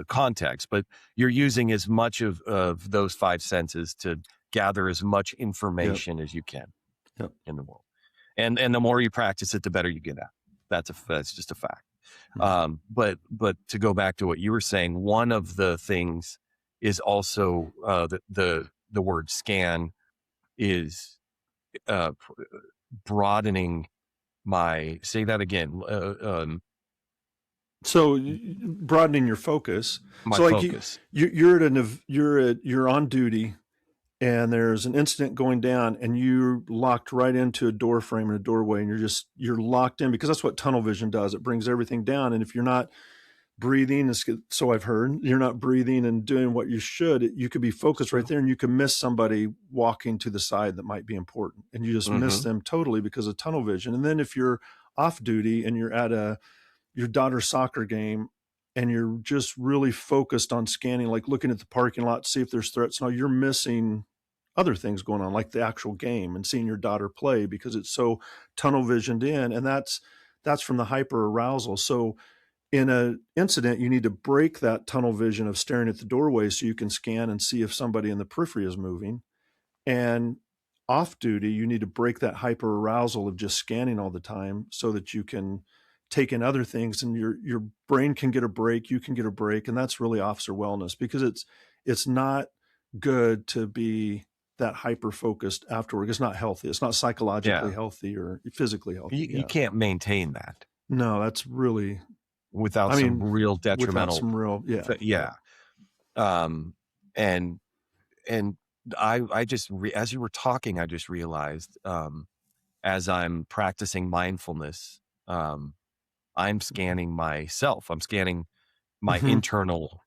context, but you're using as much of those 5 senses to gather as much information as you can in the world. And the more you practice it, the better you get at it. That's just a fact. But to go back to what you were saying, one of the things is also the word scan is broadening my, say that again, so broadening your focus. my So like focus. you're on duty, and there's an incident going down, and you're locked right into a door frame and a doorway, and you're locked in, because that's what tunnel vision does. It brings everything down, and if you're not breathing, so I've heard, you're not breathing and doing what you should, you could be focused right there, and you can miss somebody walking to the side that might be important, and you just miss them totally because of tunnel vision. And then if you're off duty and you're at your daughter's soccer game, and you're just really focused on scanning, like looking at the parking lot to see if there's threats, now you're missing other things going on, like the actual game and seeing your daughter play, because it's so tunnel visioned in. And that's from the hyper arousal. So in an incident, you need to break that tunnel vision of staring at the doorway so you can scan and see if somebody in the periphery is moving. And off duty, you need to break that hyper arousal of just scanning all the time so that you can take in other things, and your brain can get a break, you can get a break. And that's really officer wellness, because it's not good to be that hyper focused afterward. It's not healthy. It's not psychologically healthy or physically healthy. You can't maintain that. No, that's really without some real detrimental, and I just as you were talking, I just realized, as I'm practicing mindfulness, I'm scanning myself. I'm scanning my internal,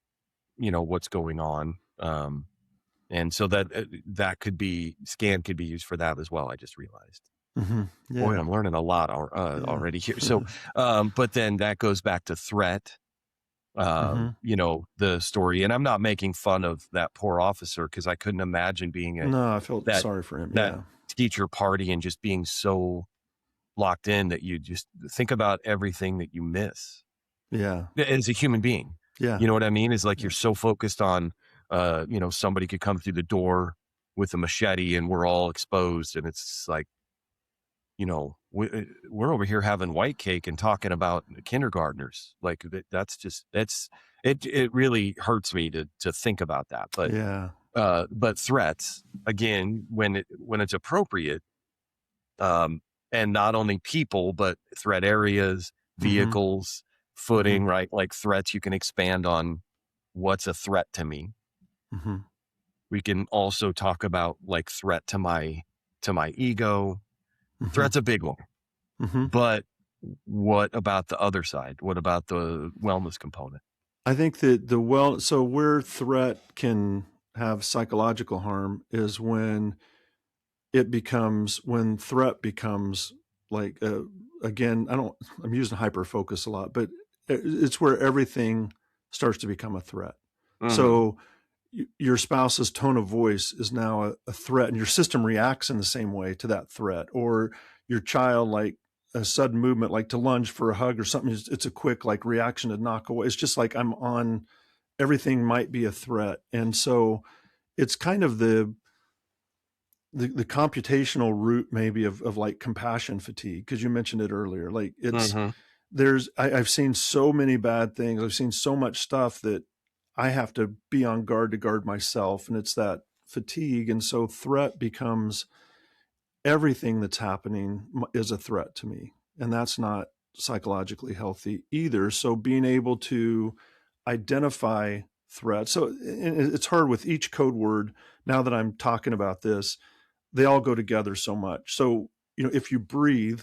what's going on. And so that could be used for that as well. I just realized. Boy, I'm learning a lot already here. So, but then that goes back to threat, the story. And I'm not making fun of that poor officer, because I couldn't imagine being I felt sorry for him. That teacher party and just being so locked in that you just think about everything that you miss. Yeah. As a human being. Yeah. You know what I mean? It's like you're so focused on, somebody could come through the door with a machete and we're all exposed. And it's like, we're over here having white cake and talking about kindergartners. Like it really hurts me to think about that. But, but threats, again, when it's appropriate, and not only people, but threat areas, vehicles, footing, right? Like threats, you can expand on what's a threat to me. We can also talk about like threat to my ego. Threat's a big one. But what about the other side? What about the wellness component? I think that so where threat can have psychological harm is when threat becomes like, again, I'm using hyper focus a lot, but it's where everything starts to become a threat. So your spouse's tone of voice is now a threat, and your system reacts in the same way to that threat. Or your child, like a sudden movement, like to lunge for a hug or something, it's a quick like reaction to knock away. It's just like everything might be a threat. And so it's kind of the computational root maybe of like compassion fatigue, because you mentioned it earlier. Like I've seen so many bad things. I've seen so much stuff that I have to be on guard to guard myself, and it's that fatigue. And so threat becomes everything that's happening is a threat to me, and that's not psychologically healthy either. So being able to identify threats. So it's hard with each code word. Now that I'm talking about this, they all go together so much. So, if you breathe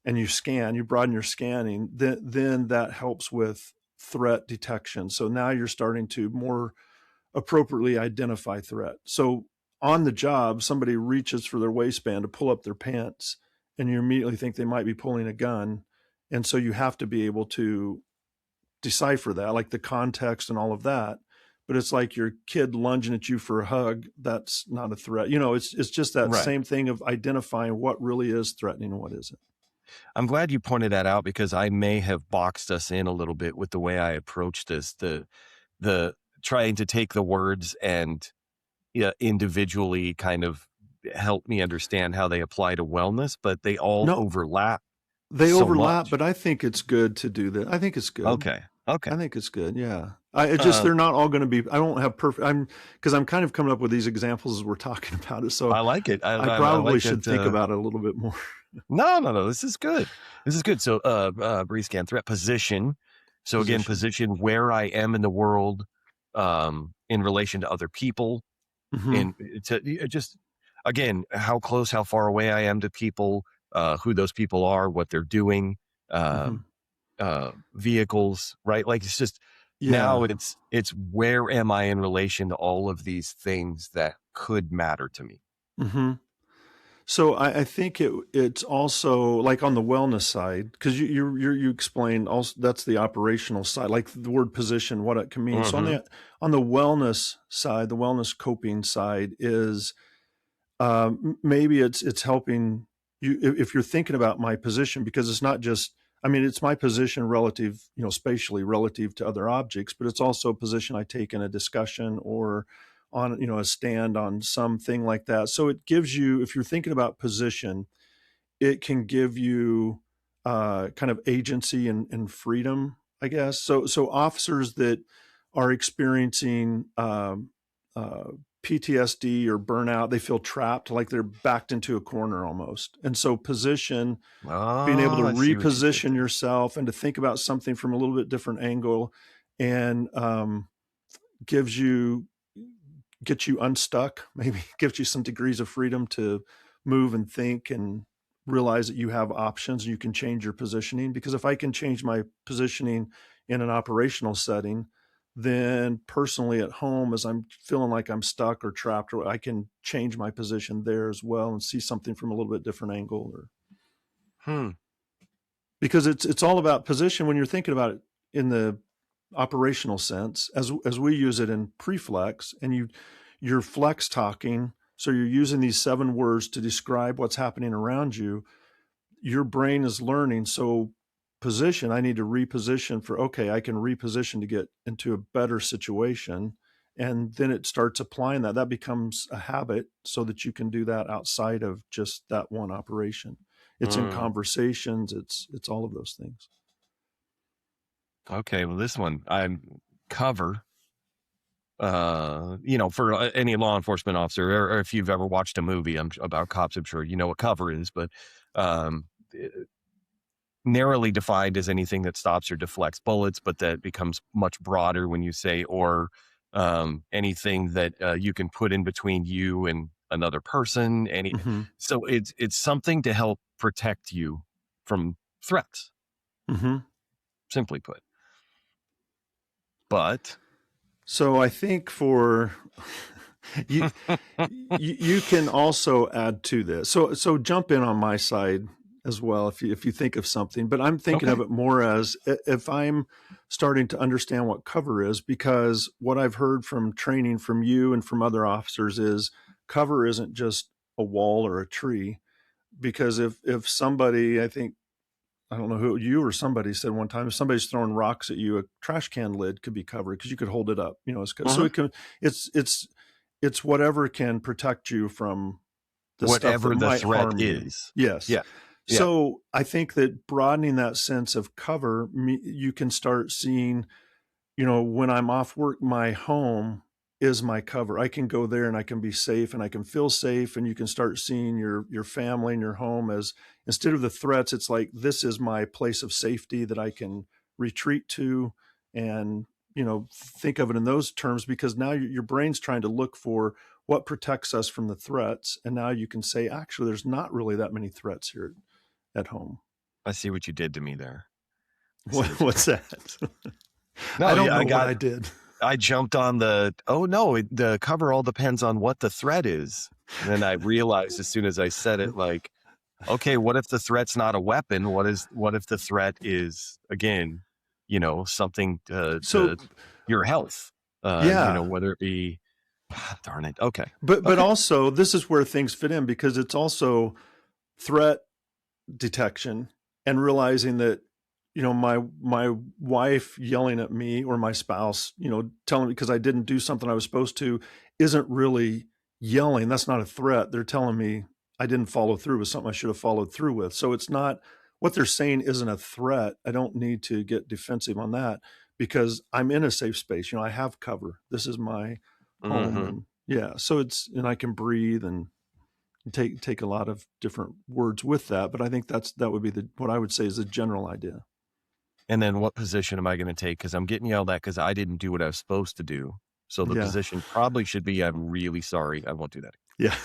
and you scan, you broaden your scanning, then that helps with threat detection. So now you're starting to more appropriately identify threat. So on the job, somebody reaches for their waistband to pull up their pants, and you immediately think they might be pulling a gun. And so you have to be able to decipher that, like the context and all of that. But it's like your kid lunging at you for a hug. That's not a threat. It's just that same thing of identifying what really is threatening and what isn't. I'm glad you pointed that out, because I may have boxed us in a little bit with the way I approached this, the trying to take the words and individually kind of help me understand how they apply to wellness, but they all No, overlap they so overlap, much. but I think it's good to do that. I think it's good. Okay. Okay. I think it's good. Yeah. It just, Um, they're not all going to be, I won't have perfect, because I'm kind of coming up with these examples as we're talking about it. So I like it. I I probably like should it. think about it a little bit more. No, no, no. This is good. This is good. So, breeze scan threat position. So again, Position. position where I am in the world, in relation to other people, Mm-hmm. and just again, how close, how far away I am to people, who those people are, what they're doing, Mm-hmm. um, vehicles, right? Like it's just now Yeah. it's where am I in relation to all of these things that could matter to me. Mm-hmm. So I think it's also like on the wellness side, because you explained also that's the operational side, like the word position, what it can mean. So Hmm. on the wellness side, the wellness coping side is maybe it's helping you if you're thinking about my position, because it's not just, I mean, it's my position relative, spatially relative to other objects, but it's also a position I take in a discussion or on, a stand on something like that. So it gives you, if you're thinking about position, it can give you kind of agency and freedom, I guess. So officers that are experiencing uh, PTSD or burnout, they feel trapped, like they're backed into a corner almost. And so position, being able to Oh, I see what you did reposition there. yourself and to think about something from a little bit different angle, and gives you gets you unstuck, maybe gives you some degrees of freedom to move and think and realize that you have options and you can change your positioning. Because if I can change my positioning in an operational setting, then personally at home, as I'm feeling like I'm stuck or trapped, or I can change my position there as well and see something from a little bit different angle. Or Hmm. because it's all about position when you're thinking about it in the operational sense, as we use it in Preflex, and you're flex talking, so you're using these 7 words to describe what's happening around you. Your brain is learning. So position, I need to reposition for, okay, I can reposition to get into a better situation. And then it starts applying that becomes a habit, so that you can do that outside of just that one operation. It's in Hmm. conversations, it's all of those things. Okay. Well, this one I'm cover. For any law enforcement officer, or if you've ever watched a movie about cops, I'm sure you know what cover is. But um, narrowly defined as anything that stops or deflects bullets, but that becomes much broader when you say or anything that you can put in between you and another person. Mm-hmm. So it's something to help protect you from threats, Mm-hmm. simply put. But So I think for you, you can also add to this. So jump in on my side as well if you think of something. But I'm thinking okay, of it more as if I'm starting to understand what cover is, because what I've heard from training from you and from other officers is cover isn't just a wall or a tree. Because if somebody, I think, I don't know who, you or somebody said one time, if somebody's throwing rocks at you, a trash can lid could be covered because you could hold it up. So uh-huh. it can, it's it's it's whatever can protect you from the stuff that Whatever the might threat harm you. is, Yes. yeah, yeah. So I think that broadening that sense of cover, you can start seeing, when I'm off work, my home is my cover. I can go there and I can be safe and I can feel safe. And you can start seeing your family and your home as, instead of the threats, it's like, this is my place of safety that I can retreat to. And, think of it in those terms, because now your brain's trying to look for what protects us from the threats. And now you can say, actually, there's not really that many threats here at home. I see what you did to me there. I see what you What's did. that? I No, don't yeah, know what I did. I jumped on oh no, the cover all depends on what the threat is. And then I realized as soon as I said it, like, okay, what if the threat's not a weapon? What if the threat is, again, something So to your health? yeah, Whether it be, darn it. Okay. but Okay. also this is where things fit in, because it's also threat detection and realizing that, my wife yelling at me or my spouse, telling me because I didn't do something I was supposed to, isn't really yelling. That's not a threat. They're telling me I didn't follow through with something I should have followed through with. So it's not, what they're saying isn't a threat. I don't need to get defensive on that because I'm in a safe space. I have cover. This is my home. Mm-hmm. And yeah, so and I can breathe and take a lot of different words with that. But I think that would be what I would say is the general idea. And then what position am I going to take? Because I'm getting yelled at because I didn't do what I was supposed to do. So the Yeah. position probably should be, I'm really sorry. I won't do that. Yeah.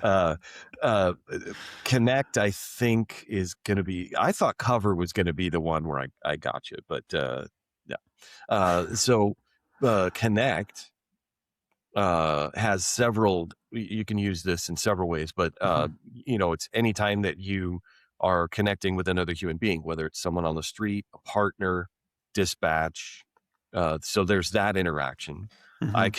uh, uh, Connect, I think, is going to be, I thought cover was going to be the one where I got you, but yeah. So Connect has several, you can use this in several ways, but it's anytime that you are connecting with another human being, whether it's someone on the street, a partner, dispatch. So there's that interaction. I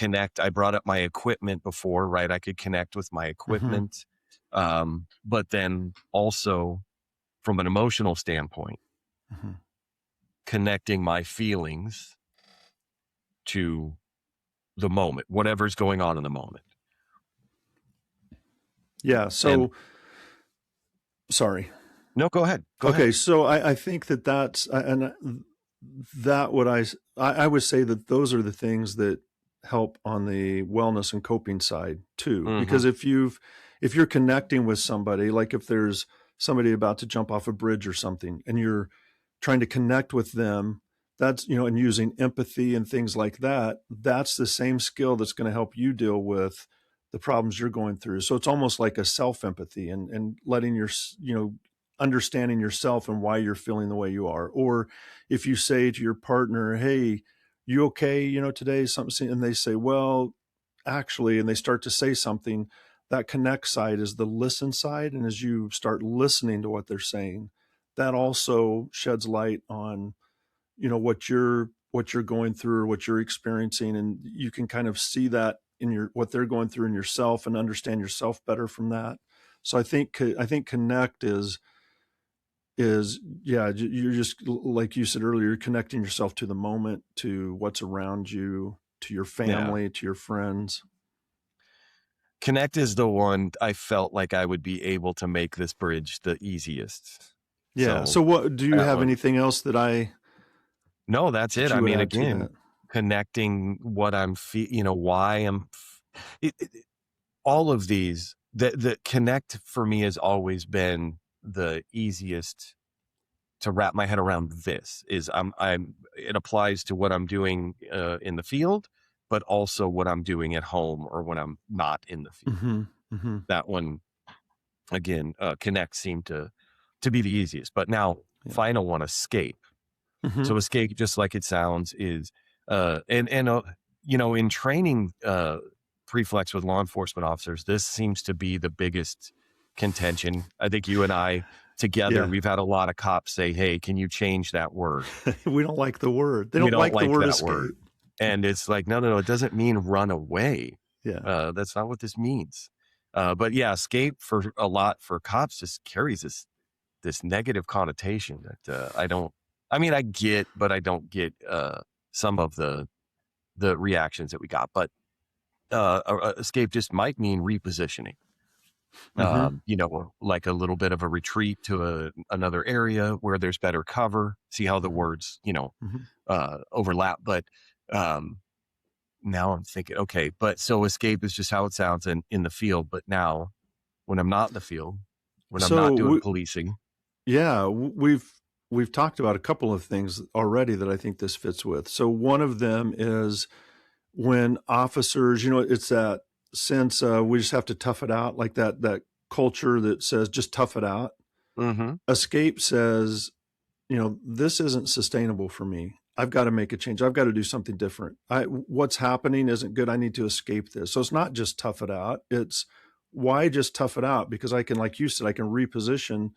brought up my equipment before, right? I could connect with my equipment. But then also from an emotional standpoint, connecting my feelings to the moment, whatever's going on in the moment. Yeah. So, sorry. No, go ahead. Go okay. ahead. So I think that's, and that what I would say that those are the things that help on the wellness and coping side too. Because if you're connecting with somebody, like if there's somebody about to jump off a bridge or something and you're trying to connect with them, that's, and using empathy and things like that, that's the same skill that's going to help you deal with the problems you're going through. So it's almost like a self-empathy and letting understanding yourself and why you're feeling the way you are. Or if you say to your partner, hey, you okay, today something, and they say, well, actually, and they start to say something, that connect side is the listen side. And as you start listening to what they're saying, that also sheds light on, what you're going through or what you're experiencing. And you can kind of see that in what they're going through in yourself and understand yourself better from that. So I think connect is yeah, you're just, like you said earlier, you're connecting yourself to the moment, to what's around you, to your family, Yeah. to your friends. Connect is the one I felt like I would be able to make this bridge the easiest. Yeah. So what, do you have anything else No, that's it. you I would mean, add to again, that? connecting what I'm why I'm all of these, the connect for me has always been the easiest to wrap my head around. This is it applies to what I'm doing in the field, but also what I'm doing at home or when I'm not in the field. That one, again, connect seemed to be the easiest. But now, final one, escape. So escape, just like it sounds, is in training Preflex with law enforcement officers, this seems to be the biggest contention. I think you and I together, we've had a lot of cops say, hey, can you change that word? We don't like the word. They don't like the word that escape. word. And it's like, no, it doesn't mean run away. Yeah. That's not what this means. But yeah, escape for cops just carries this negative connotation that I get, but I don't get some of the reactions that we got. But escape just might mean repositioning. Like a little bit of a retreat to another area where there's better cover. See how the words, overlap. But now I'm thinking, okay, but so escape is just how it sounds in the field. But now when I'm not in the field, when I'm not doing policing. Yeah, we've talked about a couple of things already that I think this fits with. So one of them is when officers, it's that sense we just have to tough it out, like that culture that says just tough it out. Escape says, this isn't sustainable for me. I've got to make a change. I've got to do something different. What's happening isn't good. I need to escape this. So it's not just tough it out. It's why just tough it out? Because I can, like you said, I can reposition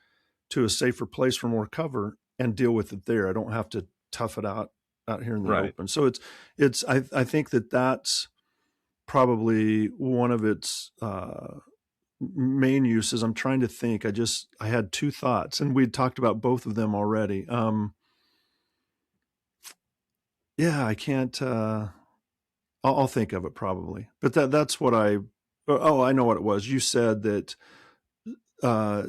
to a safer place for more cover and deal with it there. I don't have to tough it out here in the open. So I think that's probably one of its main uses. I'm trying to think. I had two thoughts and we'd talked about both of them already. Yeah, I can't, I'll think of it probably, but that's what I Oh, I know what it was. You said that uh,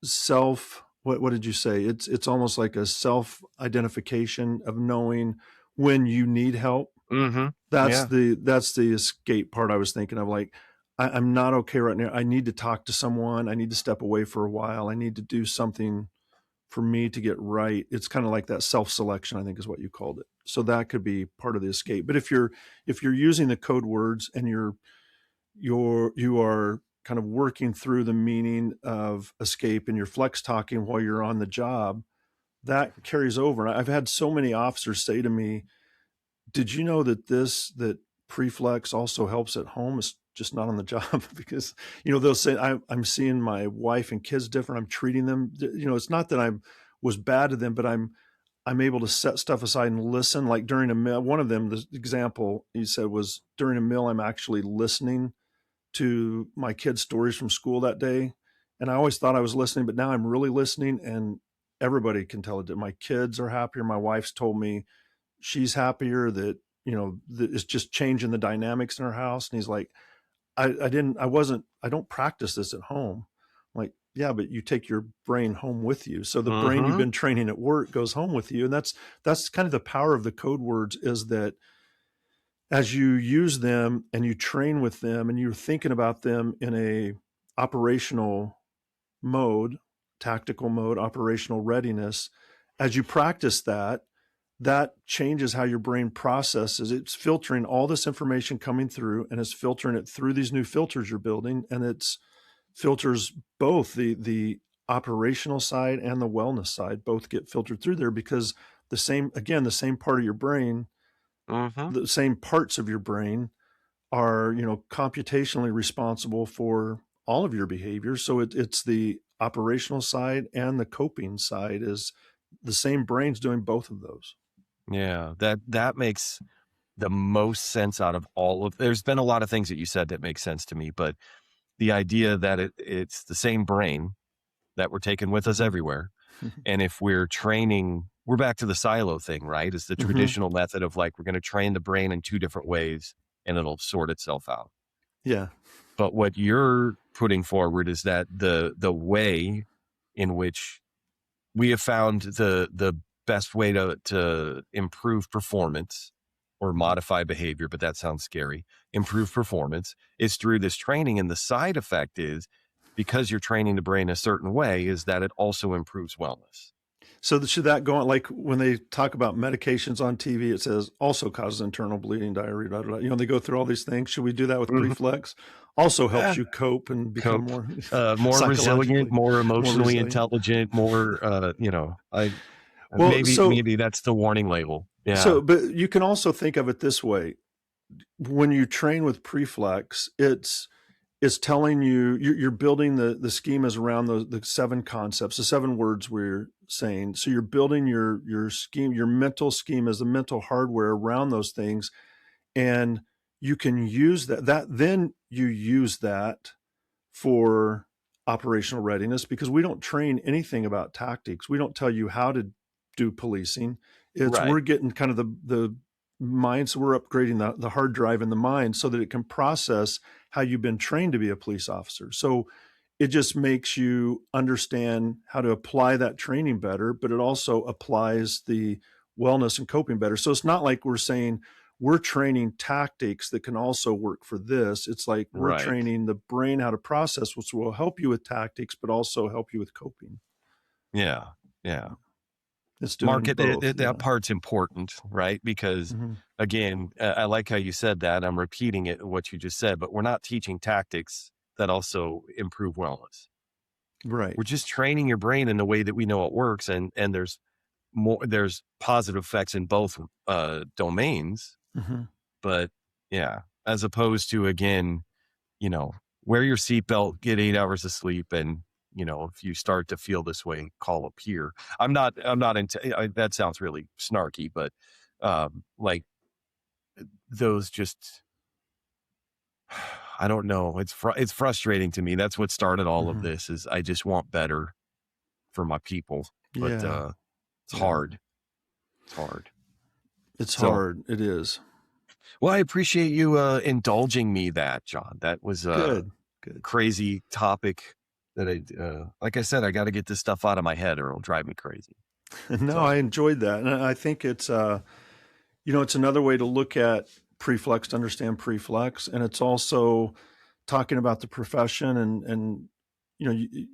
self. What did you say? It's almost like a self identification of knowing when you need help. That's Yeah. the escape part I was thinking of. Like, I'm not okay right now. I need to talk to someone. I need to step away for a while. I need to do something for me to get right. It's kind of like that self-selection, I think is what you called it. So that could be part of the escape. But if you're using the code words and you are kind of working through the meaning of escape and you're flex talking while you're on the job, that carries over. And I've had so many officers say to me, did you know that Preflex also helps at home? It's just not on the job. Because, they'll say, I'm seeing my wife and kids different. I'm treating them, it's not that I was bad to them, but I'm able to set stuff aside and listen. Like during a meal, one of them, the example he said was, during a meal, I'm actually listening to my kids' stories from school that day. And I always thought I was listening, but now I'm really listening, and everybody can tell it. That my kids are happier. My wife's told me she's happier, that it's just changing the dynamics in her house. And he's like, I don't practice this at home. I'm like, yeah, but you take your brain home with you. So the brain you've been training at work goes home with you. And that's kind of the power of the code words, is that as you use them and you train with them and you're thinking about them in a operational mode, tactical mode, operational readiness, as you practice that, that changes how your brain processes. It's filtering all this information coming through, and it's filtering it through these new filters you're building, and it's filters both the operational side and the wellness side both get filtered through there, because the same part of your brain, the same parts of your brain are, computationally responsible for all of your behaviors. So it's the operational side and the coping side, is the same brain's doing both of those. Yeah. That makes the most sense out of all of. There's been a lot of things that you said that make sense to me, but the idea that it's the same brain that we're taking with us everywhere. And if we're training, we're back to the silo thing, right? It's the traditional method of like, we're going to train the brain in two different ways and it'll sort itself out. Yeah. But what you're putting forward is that the way in which we have found the best way to improve performance or modify behavior, but that sounds scary, improve performance, is through this training. And the side effect is, because you're training the brain a certain way, is that it also improves wellness. So should that go on, like when they talk about medications on TV, it says also causes internal bleeding, diarrhea, blah, blah, blah. They go through all these things. Should we do that with Preflex? Also helps you cope and become Cope, more more resilient, psychologically more more emotionally resilient. intelligent, more, Well, maybe that's the warning label. Yeah. but you can also think of it this way. When you train with Preflex, it's telling you're building the schemas around the seven concepts, the seven words we're saying. So you're building your scheme, your mental schemas, the mental hardware around those things, and you can use then you use that for operational readiness, because we don't train anything about tactics. We don't tell you how to do policing. We're Right. getting kind of the mind. So we're upgrading the hard drive in the mind so that it can process how you've been trained to be a police officer. So it just makes you understand how to apply that training better, but it also applies the wellness and coping better. So it's not like we're saying we're training tactics that can also work for this. It's like we're Right. training the brain how to process, which will help you with tactics, but also help you with coping. Yeah. Yeah. It's doing Market, both. Yeah. that part's important, right? Because again, I like how you said that. I'm repeating it, what you just said, but we're not teaching tactics that also improve wellness. Right. We're just training your brain in the way that we know it works. And there's positive effects in both domains, but yeah, as opposed to, again, wear your seatbelt, get 8 hours of sleep. And, if you start to feel this way, call up here. I'm not into, that sounds really snarky, but, like those just, I don't know. It's frustrating to me. That's what started all of this, is I just want better for my people, but, Yeah. it's Yeah. hard. It's hard. It's So hard. It is. Well, I appreciate you indulging me that, John. That was a Good, good. crazy topic that like I said, I got to get this stuff out of my head or it'll drive me crazy. No, So, I enjoyed that. And I think it's, it's another way to look at Preflex, to understand Preflex. And it's also talking about the profession and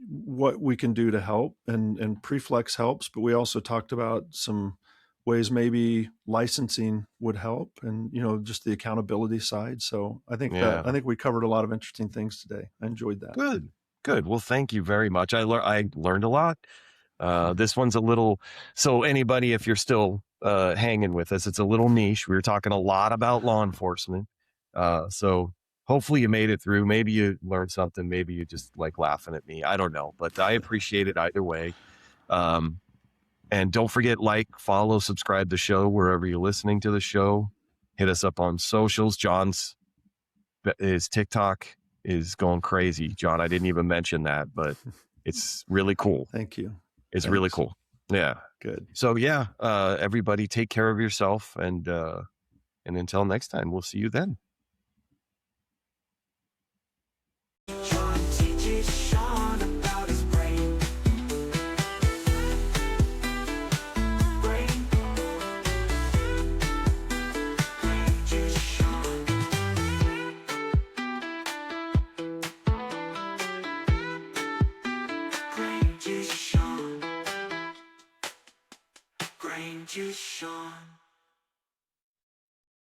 what we can do to help. And Preflex helps, but we also talked about some ways maybe licensing would help and, just the accountability side. So I yeah. think we covered a lot of interesting things today. I enjoyed that. Good. Good. Well, thank you very much. I learned a lot. This one's a little, so anybody, if you're still hanging with us, it's a little niche. We were talking a lot about law enforcement. So hopefully you made it through. Maybe you learned something. Maybe you just like laughing at me. I don't know, but I appreciate it either way. And don't forget, like, follow, subscribe the show wherever you're listening to the show. Hit us up on socials. His TikTok is going crazy, John. I didn't even mention that, but it's really cool. Thank you. It's really cool. Yeah. Good. So yeah, everybody take care of yourself, and until next time, we'll see you then. Grain juice, Sean.